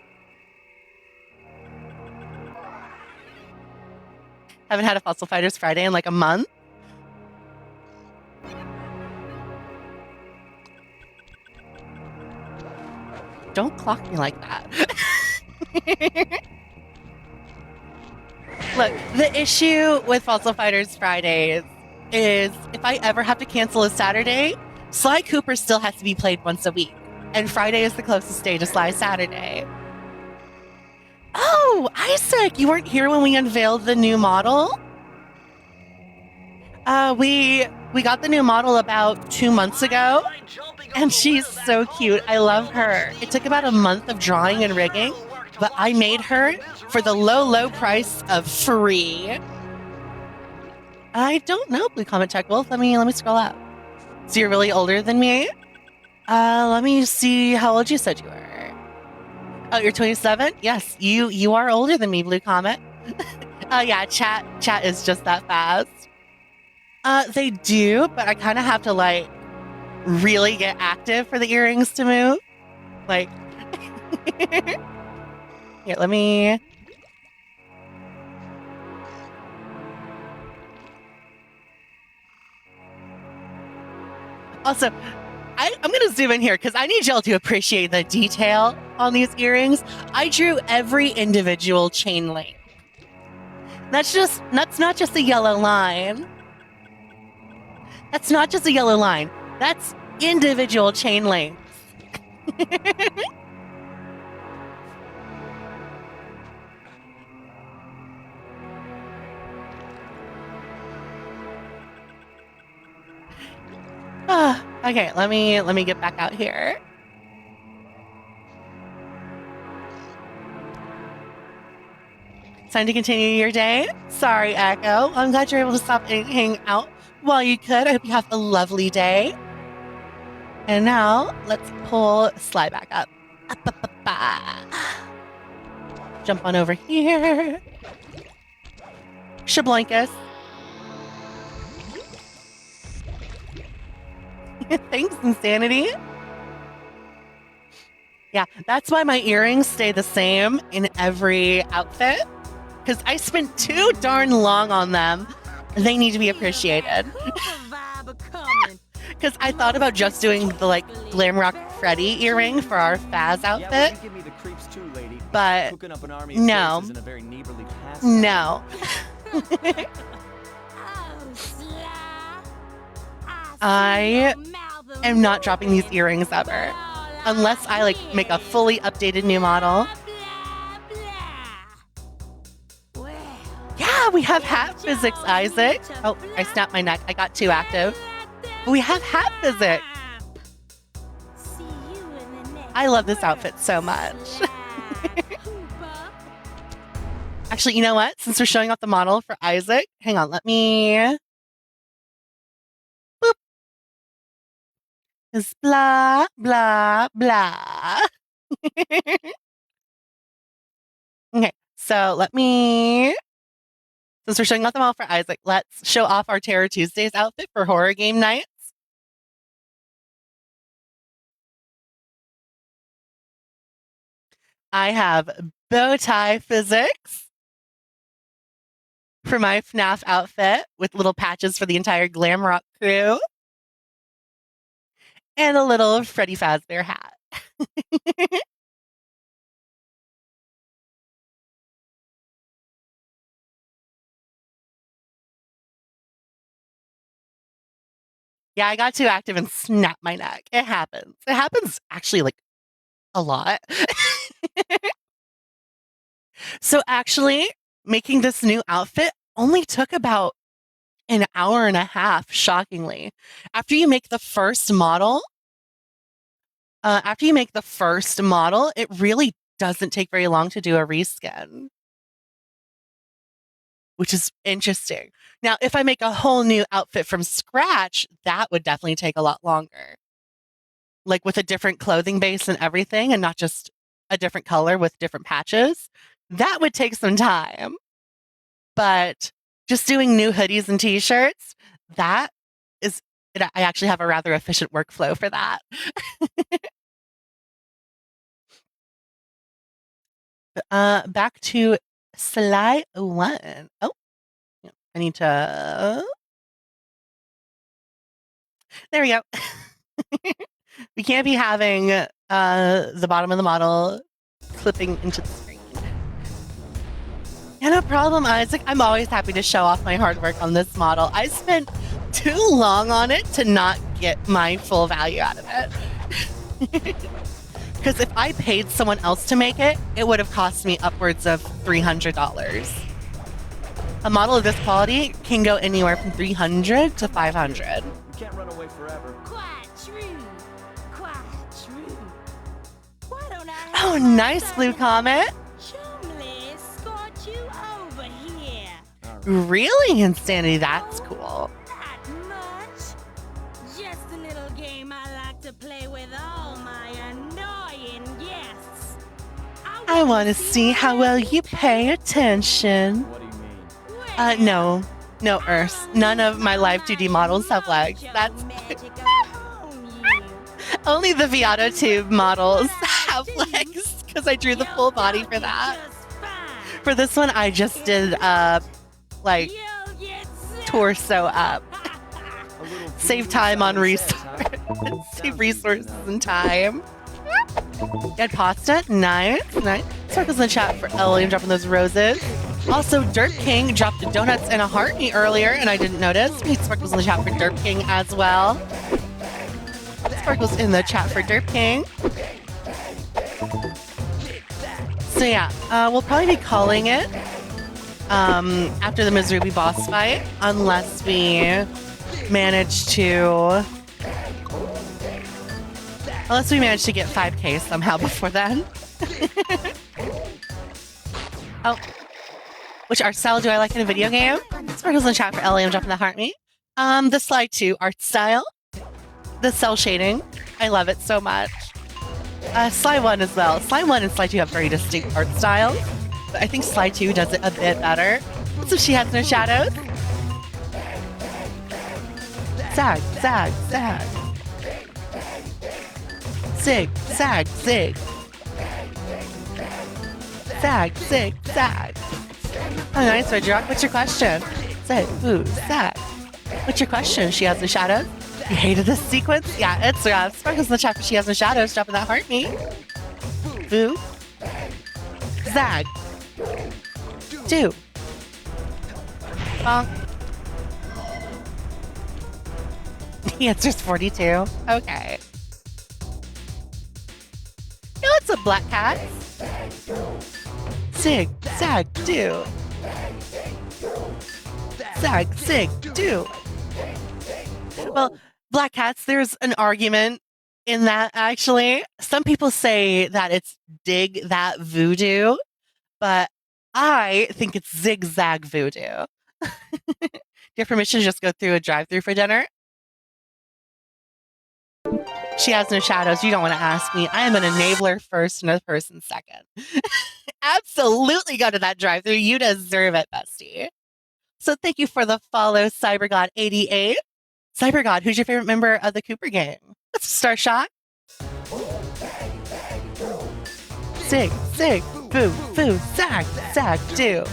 Speaker 1: Haven't had a Fossil Fighters Friday in like a month. Don't clock me like that. Look, the issue with Fossil Fighters Fridays is if I ever have to cancel a Saturday, Sly Cooper still has to be played once a week. And Friday is the closest day to Sly Saturday. Oh, Isaac, you weren't here when we unveiled the new model? We got the new model about 2 months ago, and she's so cute. I love her. It took about a month of drawing and rigging, but I made her for the low, low price of free. I don't know, Blue Comet Tech Wolf. Let me scroll up. So you're really older than me? Let me see how old you said you were. Oh, you're 27? Yes, you are older than me, Blue Comet. Yeah, chat is just that fast. They do, but I kind of have to like really get active for the earrings to move. Like, here, let me. Also, I'm going to zoom in here because I need y'all to appreciate the detail on these earrings. I drew every individual chain link. That's not just a yellow line. That's not just a yellow line. That's individual chain links. Okay, let me get back out here. Time to continue your day. Sorry, Echo. I'm glad you're able to stop and hang out while you could. I hope you have a lovely day. And now let's pull Sly back up. Jump on over here. Shablankus. Thanks, Insanity. Yeah, that's why my earrings stay the same in every outfit. Because I spent too darn long on them. They need to be appreciated. Because I thought about just doing the like Glam Rock Freddy earring for our Faz outfit. But no. No. I am not dropping these earrings ever. Unless I like make a fully updated new model. Yeah, we have hat physics, Isaac. Oh, I snapped my neck. I got too active. We have hat physics. I love this outfit so much. Actually, you know what? Since we're showing off the model for Isaac, hang on, let me... Boop. It's blah, blah, blah. Okay, so let me... Since we're showing off the model for Isaac, let's show off our Terror Tuesdays outfit for horror game nights. I have bow tie physics for my FNAF outfit with little patches for the entire Glam Rock crew. And a little Freddy Fazbear hat. Yeah, I got too active and snapped my neck. It happens. It happens actually like a lot. So actually, making this new outfit only took about an hour and a half, shockingly. After you make the first model, it really doesn't take very long to do a reskin. which is interesting. Now, if I make a whole new outfit from scratch, that would definitely take a lot longer. Like with a different clothing base and everything, and not just a different color with different patches, that would take some time. But just doing new hoodies and t-shirts, that is, I actually have a rather efficient workflow for that. Back to slide 1. Oh, I need to. There we go. We can't be having the bottom of the model clipping into the screen. Yeah, no problem, Isaac. I'm always happy to show off my hard work on this model. I spent too long on it to not get my full value out of it. Because if I paid someone else to make it, it would have cost me upwards of $300. A model of this quality can go anywhere from $300 to $500.
Speaker 3: You can't run away forever.
Speaker 4: Quite true. Quite true. Why don't I
Speaker 1: Oh, nice, Blue Comet.
Speaker 4: chumly escort you over here?
Speaker 1: Really, Insanity? That's cool.
Speaker 4: Not much. Just a little game I like to play with all my annoying guests.
Speaker 1: I want to see how well you pay attention.
Speaker 3: What do you mean?
Speaker 1: No, Earth. None of my live 2D models have legs. That's only the VOD2 models have legs because I drew the full body for that. For this one, I just did like torso up.
Speaker 3: A little
Speaker 1: Save time on save resources and time. Get pasta, nice. Circles in the chat for Ellie dropping those roses. Also, Derp King dropped donuts and a hearty earlier, and I didn't notice. We need sparkles in the chat for Derp King as well. Sparkles in the chat for Derp King. So yeah, we'll probably be calling it after the Mizurubi boss fight, unless we manage to get 5K somehow before then. Oh. Which art style do I like in a video game? Sparkles in the chat for Ellie. I'm dropping the heart me. The slide 2 art style. The cell shading. I love it so much. Slide 1 as well. Slide 1 and slide 2 have very distinct art styles. But I think slide 2 does it a bit better. So she has no shadows. Zag, zag, zag. Zig, zag, zig. Zag, zig, zag. Oh, nice, Red Rock. What's your question? Say, ooh, zag. What's your question? She has no shadows? You hated this sequence? Yeah, it's Sparkles in the chat for She Has No Shadows, dropping that heart me. Boo. Zag. Do. Bonk. The answer's 42. Okay. No, it's a black cat. Zig, zag, do. Zag, zig, do. Well, black cats, there's an argument in that, actually. Some people say that it's dig that voodoo, but I think it's zigzag voodoo. Do you have permission to just go through a drive-thru for dinner? She has no shadows. You don't want to ask me. I am an enabler first and a person second. Absolutely go to that drive-thru. You deserve it, bestie. So thank you for the follow, CyberGod88. CyberGod, who's your favorite member of the Cooper gang? That's Star Shot. Zig, zig, boo, boo, zag, zag, do.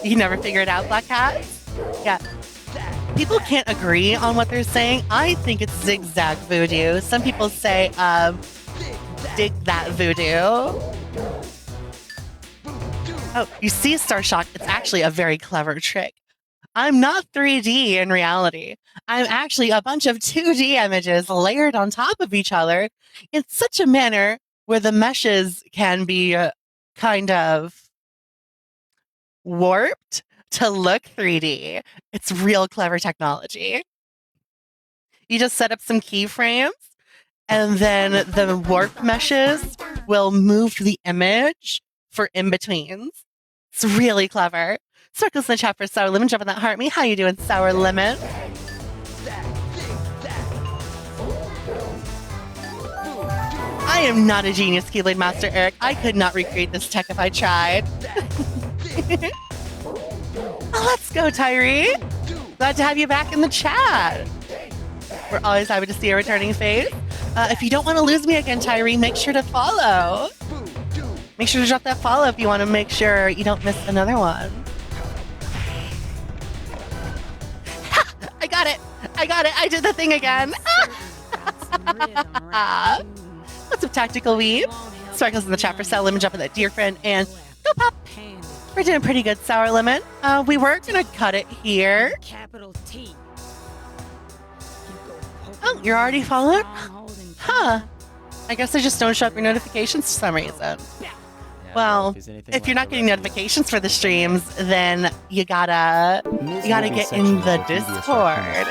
Speaker 1: You never figure it out, Black Cat? Yeah. People can't agree on what they're saying. I think it's zigzag voodoo. Some people say, dig that voodoo. Oh, you see, Star Shock, it's actually a very clever trick. I'm not 3D in reality. I'm actually a bunch of 2D images layered on top of each other in such a manner where the meshes can be kind of warped to look 3D. It's real clever technology. You just set up some keyframes, and then the warp meshes will move the image for in-betweens. It's really clever. Circles in the chat for Sour Lemon. Jump on that heart me. How you doing, Sour Lemon? I am not a genius, Keyblade Master Eric. I could not recreate this tech if I tried. Oh, let's go, Tyree. Glad to have you back in the chat. We're always happy to see a returning face. If you don't want to lose me again, Tyree, make sure to follow. Make sure to drop that follow if you want to make sure you don't miss another one. Ha! I got it. I got it. I did the thing again. What's up, Tactical Weave? Sparkles in the chat for Sour Lemon, jump on that dear friend, and go pop. We're doing pretty good, Sour Lemon. We were gonna cut it here.
Speaker 4: Capital T.
Speaker 1: Oh, you're already following? Huh. I guess I just don't show up your notifications for some reason. Well, if you're not getting notifications for the streams, then you gotta get in the Discord,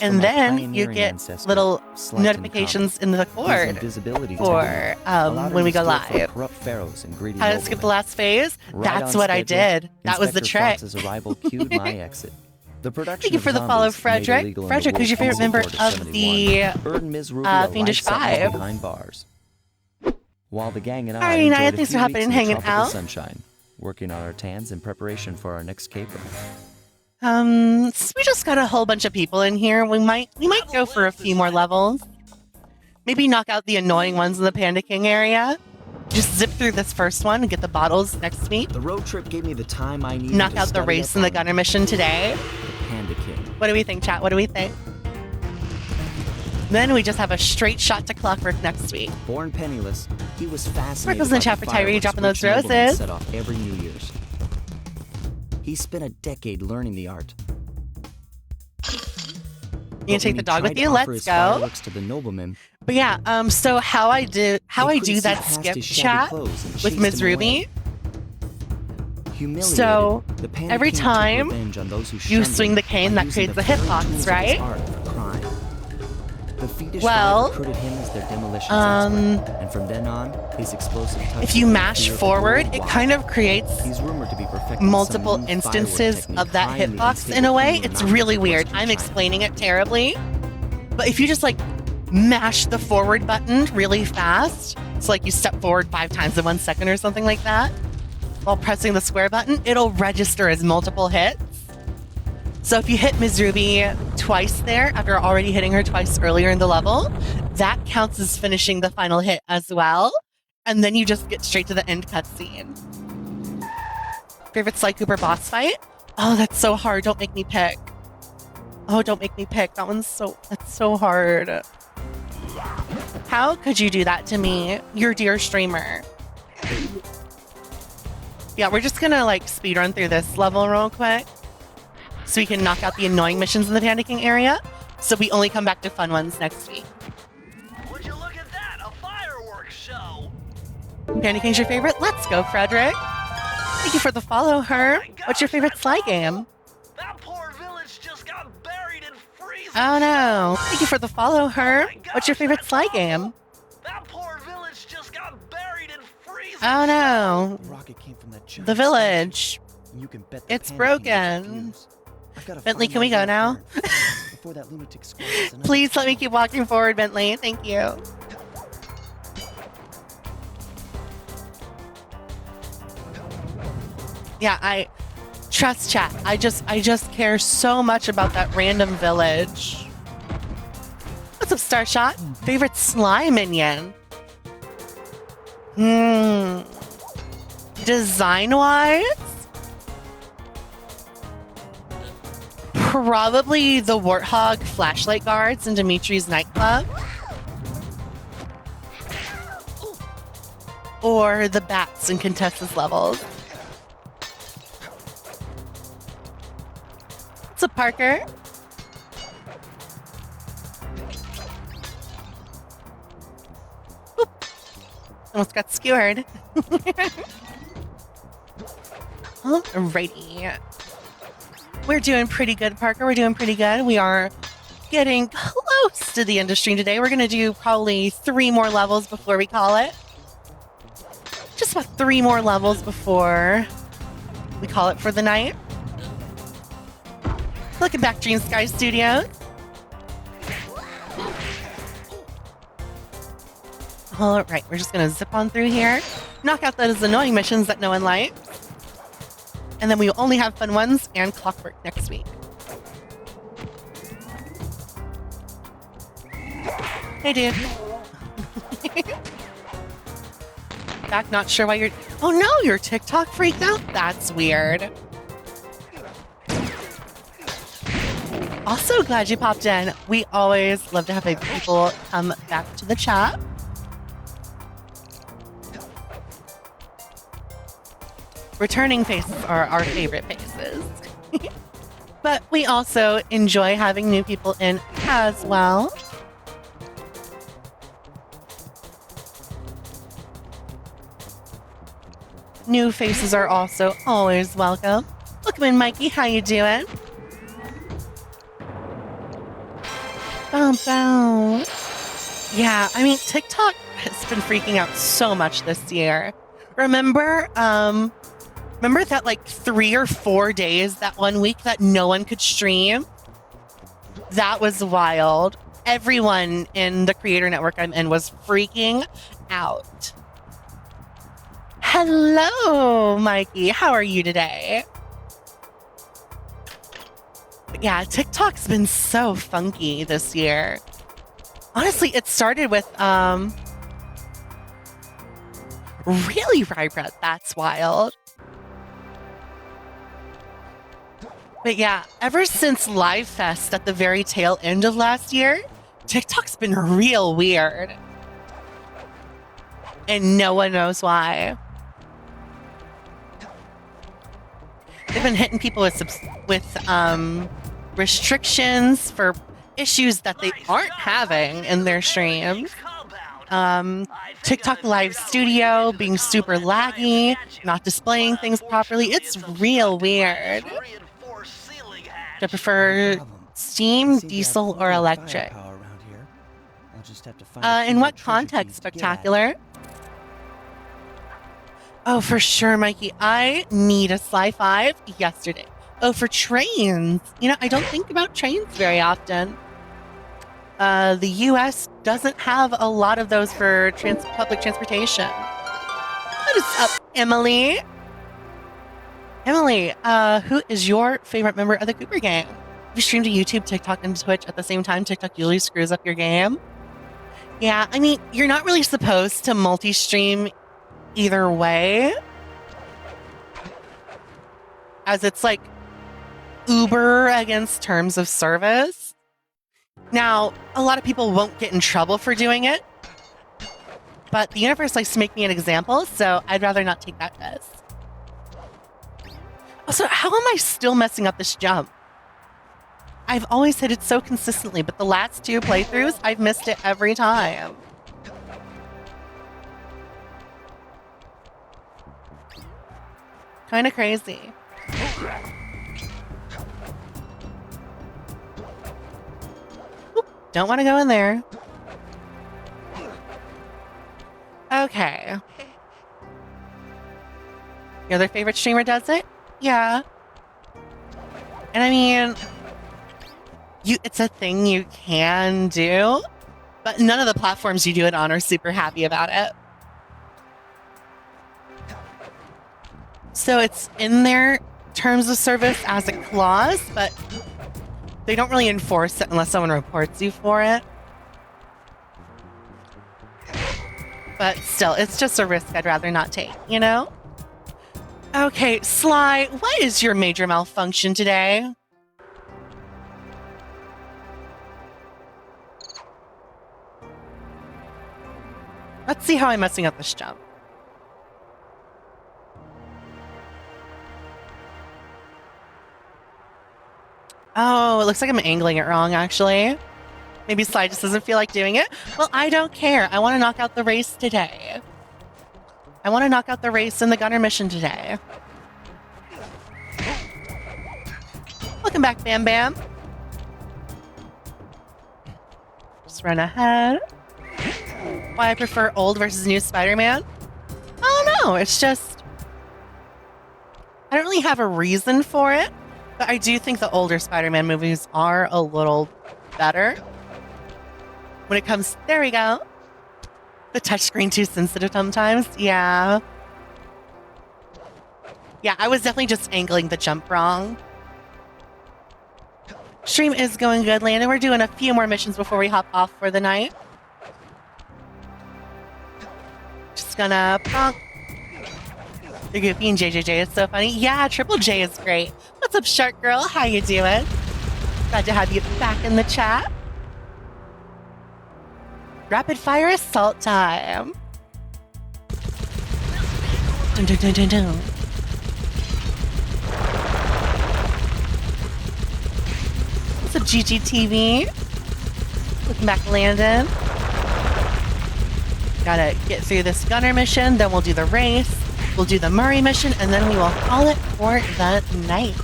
Speaker 1: and then you get little notifications in the Discord for when we go live. How to skip the last phase? That's what I did. That was the trick. Thank you for the follow, Frederick. Frederick, who's your favorite member of the Fiendish Five?
Speaker 5: While the gang and
Speaker 1: All
Speaker 5: I
Speaker 1: right, Naya,
Speaker 5: enjoyed a
Speaker 1: thanks
Speaker 5: few
Speaker 1: for
Speaker 5: weeks
Speaker 1: hopping
Speaker 5: in
Speaker 1: and hanging
Speaker 5: tropical
Speaker 1: out.
Speaker 5: sunshine, working on our tans in preparation for our next caper.
Speaker 1: We just got a whole bunch of people in here. We might go for a few more levels. Maybe knock out the annoying ones in the Panda King area. Just zip through this first one and get the bottles next week.
Speaker 5: The road trip gave me the time I needed
Speaker 1: Knock
Speaker 5: to
Speaker 1: out the
Speaker 5: study
Speaker 1: race
Speaker 5: up
Speaker 1: and the
Speaker 5: on
Speaker 1: gunner mission today.
Speaker 5: the Panda King.
Speaker 1: What do we think, chat? What do we think? Then we just have a straight shot to Clockwork next week.
Speaker 5: Born penniless, he was fascinated
Speaker 1: Sparkles in the
Speaker 5: by
Speaker 1: chat
Speaker 5: the
Speaker 1: for Tyree,
Speaker 5: fireworks
Speaker 1: dropping
Speaker 5: which
Speaker 1: those
Speaker 5: noblemen
Speaker 1: roses.
Speaker 5: set off every New Year's. He spent a decade learning the art.
Speaker 1: You gonna take the dog with you? Let's go.
Speaker 5: To the nobleman,
Speaker 1: But yeah, so how I do
Speaker 5: they couldn't
Speaker 1: that
Speaker 5: see past
Speaker 1: skip
Speaker 5: his shabby
Speaker 1: chat
Speaker 5: clothes and
Speaker 1: with
Speaker 5: chased
Speaker 1: Ms.
Speaker 5: him away.
Speaker 1: Ruby.
Speaker 5: Humiliated,
Speaker 1: So,
Speaker 5: the Panda
Speaker 1: every
Speaker 5: King took
Speaker 1: time
Speaker 5: revenge on those who
Speaker 1: you
Speaker 5: shunned
Speaker 1: swing
Speaker 5: him
Speaker 1: the cane,
Speaker 5: by
Speaker 1: that
Speaker 5: using
Speaker 1: creates the
Speaker 5: very
Speaker 1: hitbox,
Speaker 5: tools of his
Speaker 1: right?
Speaker 5: art for crime. The Fiendish
Speaker 1: Well,
Speaker 5: Five recruited him as their demolitions expert, and from then on, his explosive touch
Speaker 1: if you
Speaker 5: became
Speaker 1: mash
Speaker 5: feared
Speaker 1: forward, it
Speaker 5: worldwide.
Speaker 1: kind of creates
Speaker 5: He's rumored to be perfecting
Speaker 1: multiple
Speaker 5: some new
Speaker 1: instances
Speaker 5: firework technique
Speaker 1: of that
Speaker 5: high in the
Speaker 1: hitbox in a
Speaker 5: unstable
Speaker 1: way.
Speaker 5: kingdom
Speaker 1: It's
Speaker 5: mountains
Speaker 1: really
Speaker 5: of
Speaker 1: weird.
Speaker 5: western
Speaker 1: I'm
Speaker 5: China.
Speaker 1: explaining it terribly. But if you just like mash the forward button really fast, so like you step forward 5 times in 1 second or something like that, while pressing the square button, it'll register as multiple hits. So if you hit Ms. Ruby twice there, after already hitting her twice earlier in the level, that counts as finishing the final hit as well. And then you just get straight to the end cutscene. Favorite Sly Cooper boss fight? Oh, that's so hard. Don't make me pick. Oh, don't make me pick. That's so hard. How could you do that to me, your dear streamer? Yeah, we're just gonna like speed run through this level real quick, so we can knock out the annoying missions in the Panda King area. So we only come back to fun ones next week.
Speaker 2: Would you look at that? A fireworks show!
Speaker 1: Panda King's your favorite? Let's go, Frederick. Thank you for the follow, her. What's your favorite Sly game?
Speaker 2: That poor village just got buried in freezing.
Speaker 1: Oh no. Thank you for the follow, her. What's your favorite Sly game?
Speaker 2: That poor village just got buried in freezing.
Speaker 1: Oh no.
Speaker 3: The rocket came from that giant
Speaker 1: The village.
Speaker 3: statue, and you can bet the
Speaker 1: It's
Speaker 3: Panda King was
Speaker 1: broken.
Speaker 3: confused. I gotta
Speaker 1: Bentley,
Speaker 3: find
Speaker 1: can we
Speaker 3: my
Speaker 1: go now?
Speaker 3: parents before that lunatic squirrels another
Speaker 1: Please let me keep walking forward, Bentley. Thank you. Yeah, I trust chat. I just care so much about that random village. What's up, Starshot? Favorite slime minion? Design-wise? Probably the Warthog flashlight guards in Dimitri's nightclub. Or the bats in Contessa's levels. What's up, Parker? Oop. Almost got skewered. Alrighty. We're doing pretty good, Parker. We're doing pretty good. We are getting close to the end of stream today. We're going to do probably 3 more levels before we call it. Just about 3 more levels before we call it for the night. Welcome back, Dream Sky Studios. All right, we're just gonna zip on through here, knock out those annoying missions that no one likes, and then we will only have fun ones and clockwork next week. Hey, dude. Back, not sure why you're... Oh no, your TikTok freaked out? That's weird. Also, glad you popped in. We always love to have people come back to the chat. Returning faces are our favorite faces. But we also enjoy having new people in as well. New faces are also always welcome. Welcome in, Mikey. How you doing? Bow, bow. Yeah, I mean, TikTok has been freaking out so much this year. Remember that like 3 or 4 days that one week that no one could stream? That was wild. Everyone in the creator network I'm in was freaking out. Hello, Mikey. How are you today? But yeah, TikTok's been so funky this year. Honestly, it started with really rye bread. That's wild. But yeah, ever since Live Fest at the very tail end of last year, TikTok's been real weird. And no one knows why. They've been hitting people with restrictions for issues that they aren't having in their streams. TikTok Live Studio being super laggy, not displaying things properly. It's real weird. Do I prefer steam, diesel, or electric? In what context, Spectacular? Oh, for sure, Mikey. I need a Sly 5 yesterday. Oh, for trains. You know, I don't think about trains very often. The U.S. doesn't have a lot of those for public transportation. What is up, Emily? Emily, who is your favorite member of the Cooper Gang? If you stream to YouTube, TikTok, and Twitch at the same time, TikTok usually screws up your game. Yeah, I mean, you're not really supposed to multi-stream either way, as it's like Uber against terms of service. Now, a lot of people won't get in trouble for doing it, but the universe likes to make me an example, so I'd rather not take that risk. Also, how am I still messing up this jump? I've always hit it so consistently, but the last 2 playthroughs, I've missed it every time. Kind of crazy. Oop, don't want to go in there. Okay. Your other favorite streamer does it? Yeah. And I mean, it's a thing you can do, but none of the platforms you do it on are super happy about it. So it's in their terms of service as a clause, but they don't really enforce it unless someone reports you for it. But still, it's just a risk I'd rather not take, you know? Okay, Sly, what is your major malfunction today? Let's see how I'm messing up this jump. Oh, it looks like I'm angling it wrong, actually. Maybe Sly just doesn't feel like doing it. Well, I don't care. I want to knock out the race today. I want to knock out the race in the gunner mission today. Welcome back, Bam Bam. Just run ahead. Why I prefer old versus new Spider-Man? I don't know. It's just... I don't really have a reason for it. But I do think the older Spider-Man movies are a little better. When it comes, there we go. The touchscreen too sensitive sometimes. Yeah. Yeah, I was definitely just angling the jump wrong. Stream is going good, Landon. We're doing a few more missions before we hop off for the night. Just gonna bonk. The Goofy and JJJ is so funny. Yeah, Triple J is great. What's up, Shark Girl? How you doing? Glad to have you back in the chat. Rapid fire assault time. Dun, dun, dun, dun, dun. What's up, GGTV? Welcome back, Landon. Gotta get through this gunner mission, then we'll do the race, we'll do the Murray mission, and then we will call it for the night.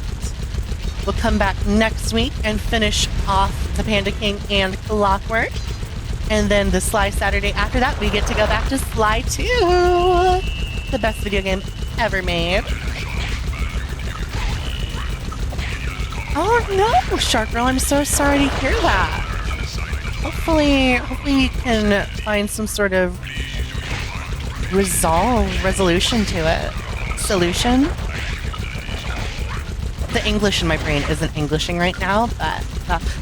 Speaker 1: We'll come back next week and finish off the Panda King and Clockwork. And then the Sly Saturday after that, we get to go back to Sly 2. The best video game ever made. Oh no, Shark Girl, I'm so sorry to hear that. Hopefully we can find some sort of resolution to it. Solution. The English in my brain isn't Englishing right now, but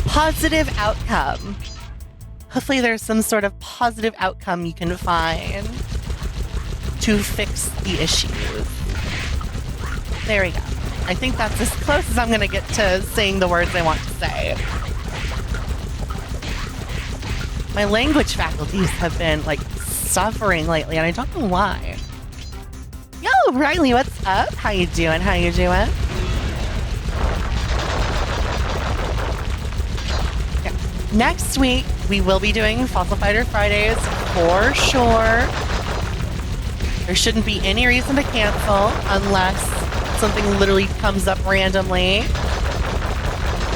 Speaker 1: positive outcome. Hopefully there's some sort of positive outcome you can find to fix the issues. There we go. I think that's as close as I'm going to get to saying the words I want to say. My language faculties have been, like, suffering lately, and I don't know why. Yo, Riley, what's up? How you doing? How you doing? Okay. Next week, we will be doing Fossil Fighter Fridays for sure. There shouldn't be any reason to cancel unless something literally comes up randomly.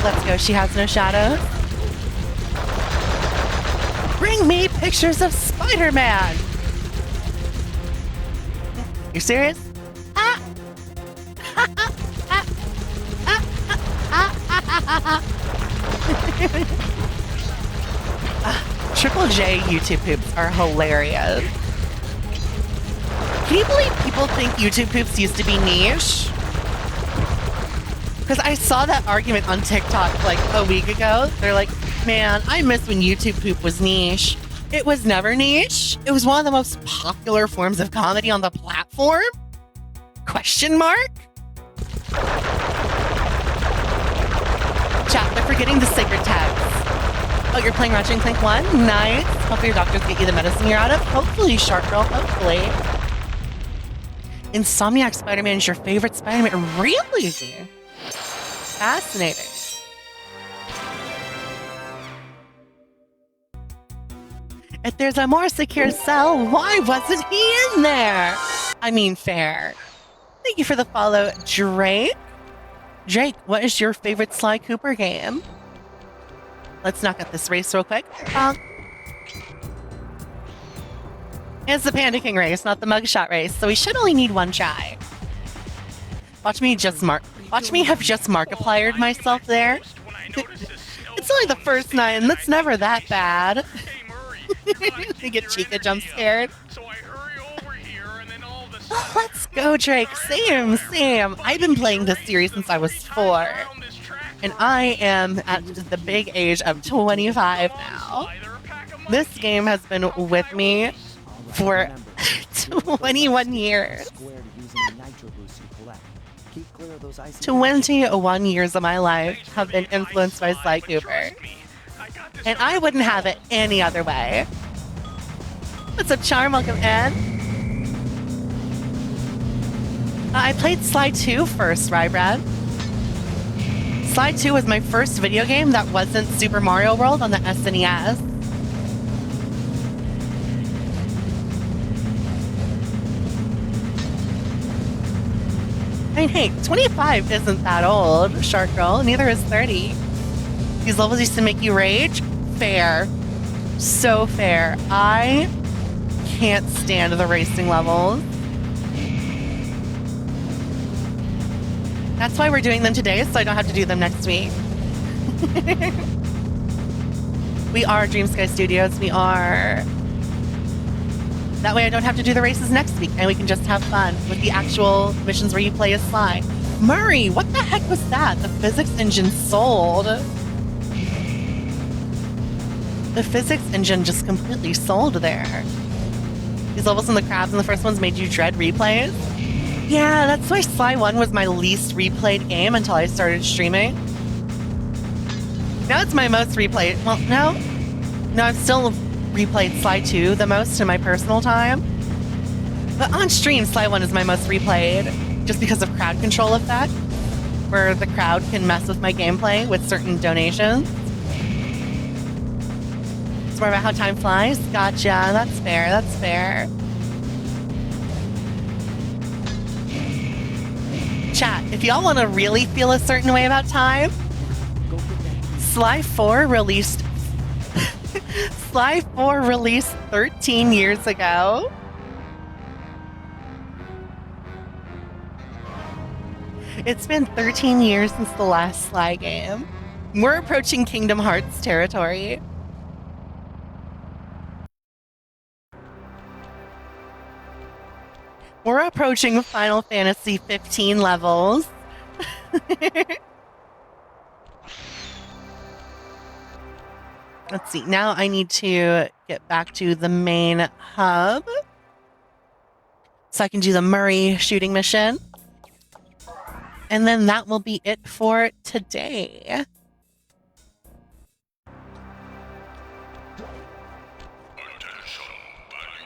Speaker 1: Let's go. She has no shadows. Bring me pictures of Spider-Man. You serious? Triple J YouTube poops are hilarious. Can you believe people think YouTube poops used to be niche? Because I saw that argument on TikTok like a week ago. They're like, man, I miss when YouTube poop was niche. It was never niche. It was one of the most popular forms of comedy on the platform? Question mark? Chat, they're forgetting the sacred text. Oh, you're playing Ratchet and Clank 1? Nice. Hopefully your doctors get you the medicine you're out of. Hopefully, Shark Girl. Hopefully. Insomniac Spider-Man is your favorite Spider-Man? Really? Fascinating. If there's a more secure cell, why wasn't he in there? I mean, fair. Thank you for the follow, Drake. Drake, what is your favorite Sly Cooper game? Let's knock out this race real quick. It's the Panda King race, not the mugshot race, so we should only need one try. Watch me have just Markipliered myself there. It's only the first 9, that's never that bad. You get Chica jump scared. Oh, let's go, Drake. Same. I've been playing this series since I was 4. And I am at the big age of 25 now. This game has been with me for 21 years. 21 years of my life have been influenced by Sly Cooper. And I wouldn't have it any other way. What's up, Charm? Welcome in. I played Sly 2 first, right, Brad? Sly 2 was my first video game that wasn't Super Mario World on the SNES. I mean, hey, 25 isn't that old, Shark Girl. Neither is 30. These levels used to make you rage? Fair. So fair. I can't stand the racing levels. That's why we're doing them today, so I don't have to do them next week. We are Dream Sky Studios. We are. That way I don't have to do the races next week, and we can just have fun with the actual missions where you play as Sly. Murray, what the heck was that? The physics engine sold. The physics engine just completely sold there. These levels in the crabs in the first ones made you dread replays. Yeah, that's why Sly 1 was my least replayed game until I started streaming. Now it's my most replayed. Well, no, I've still replayed Sly 2 the most in my personal time. But on stream, Sly 1 is my most replayed just because of crowd control effect, where the crowd can mess with my gameplay with certain donations. It's more about how time flies. Gotcha. That's fair. That's fair. Chat, if y'all want to really feel a certain way about time, Sly 4 released Sly 4 released 13 years ago. It's been 13 years since the last Sly game. We're approaching Kingdom Hearts territory. We're approaching Final Fantasy 15 levels. Let's see. Now I need to get back to the main hub so I can do the Murray shooting mission. And then that will be it for today.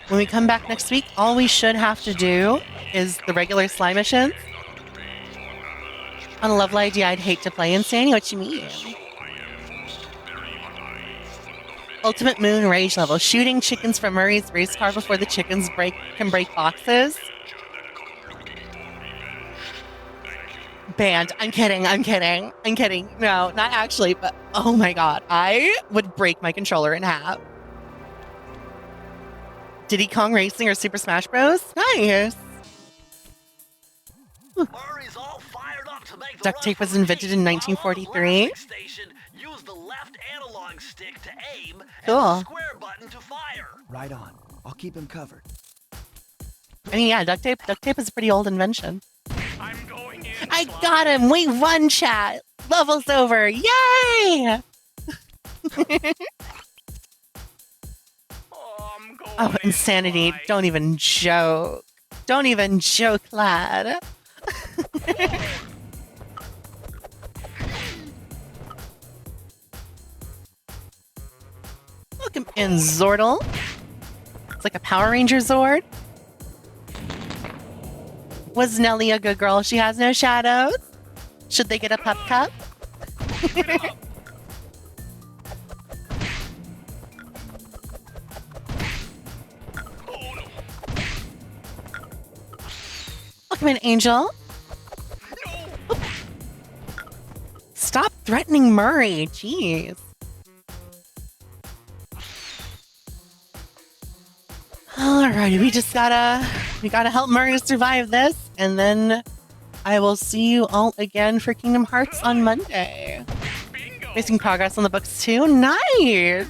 Speaker 1: When we come back next week, all we should have to do is the regular Sly missions. On a level idea, I'd hate to play Insanity. What you mean? Ultimate Moon Rage level. Shooting chickens from Murray's race car before the chickens can break boxes. Banned. I'm kidding. No, not actually, but oh my god. I would break my controller in half. Diddy Kong Racing or Super Smash Bros? Nice.
Speaker 2: Murray's all fired up to make the
Speaker 1: Duct
Speaker 2: run
Speaker 1: tape was
Speaker 2: for the
Speaker 1: invented in
Speaker 2: king.
Speaker 1: 1943.
Speaker 2: Follow the left station, use the left analog stick to aim,
Speaker 1: Cool.
Speaker 2: and the square button to fire.
Speaker 3: Right on. I'll keep him covered.
Speaker 1: I mean, yeah, duct tape is a pretty old invention.
Speaker 2: I'm going in.
Speaker 1: I got him. We won, chat. Level's over. Yay! Oh, Insanity. Don't even joke. Don't even joke, lad. Welcome in, Zordle. It's like a Power Ranger Zord. Was Nelly a good girl? She has no shadows. Should they get a pup cup? Welcome in, Angel. Stop threatening Murray. Jeez. Alrighty, we gotta help Murray survive this, and then I will see you all again for Kingdom Hearts on Monday. Making progress on the books too. Nice. Yeah,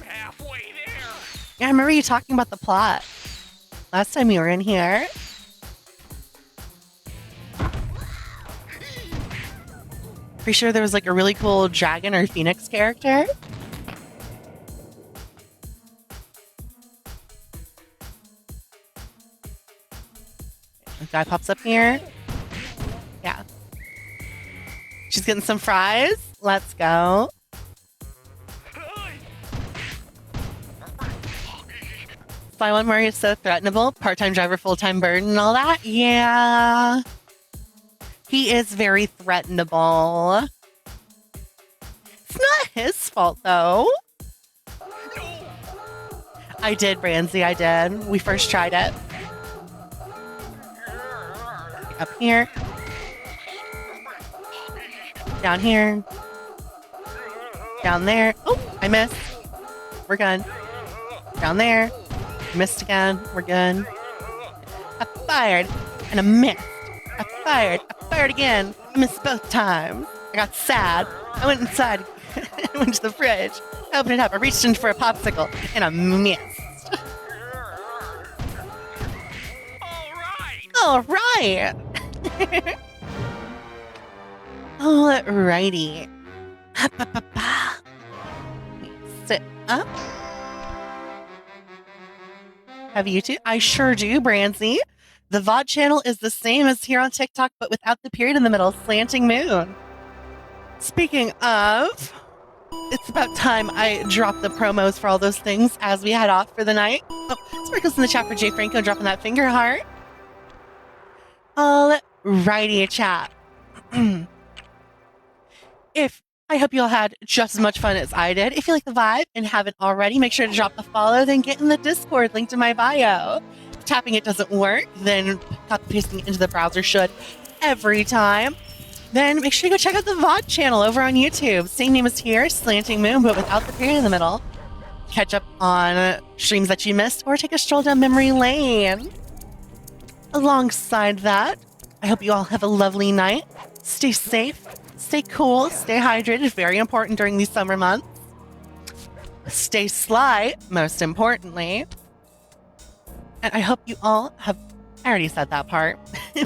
Speaker 1: I remember you talking about the plot last time you were in here. Pretty sure there was like a really cool dragon or phoenix character. A guy pops up here. Yeah. She's getting some fries. Let's go. Sly 1 Murray is so threatenable. Part-time driver, full-time burden and all that. Yeah. He is very threatenable. It's not his fault, though. I did, Branzy, I did. We first tried it. Up here. Down here. Down there. Oh, I missed. We're good. Down there. Missed again. We're good. I fired and I missed. I fired again. I missed both times. I got sad. I went inside. I went to the fridge. I opened it up. I reached in for a popsicle, and I missed. All right. Alrighty. Sit up. Have you two? I sure do, Brandsy. The VOD channel is the same as here on TikTok, but without the period in the middle, slanting moon. Speaking of, it's about time I drop the promos for all those things as we head off for the night. Oh, sprinkles in the chat for Jay Franco dropping that finger heart. Alrighty, chat. I hope you all had just as much fun as I did. If you like the vibe and haven't already, make sure to drop the follow, then get in the Discord linked in my bio. If tapping it doesn't work, then copy pasting it into the browser should every time. Then make sure you go check out the VOD channel over on YouTube. Same name as here, Slanting Moon, but without the period in the middle. Catch up on streams that you missed or take a stroll down memory lane. Alongside that, I hope you all have a lovely night. Stay safe, stay cool, stay hydrated, very important during these summer months. Stay sly, most importantly. And I hope you all have, I already said that part,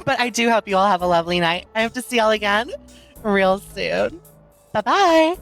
Speaker 1: but I do hope you all have a lovely night. I hope to see y'all again real soon. Bye-bye.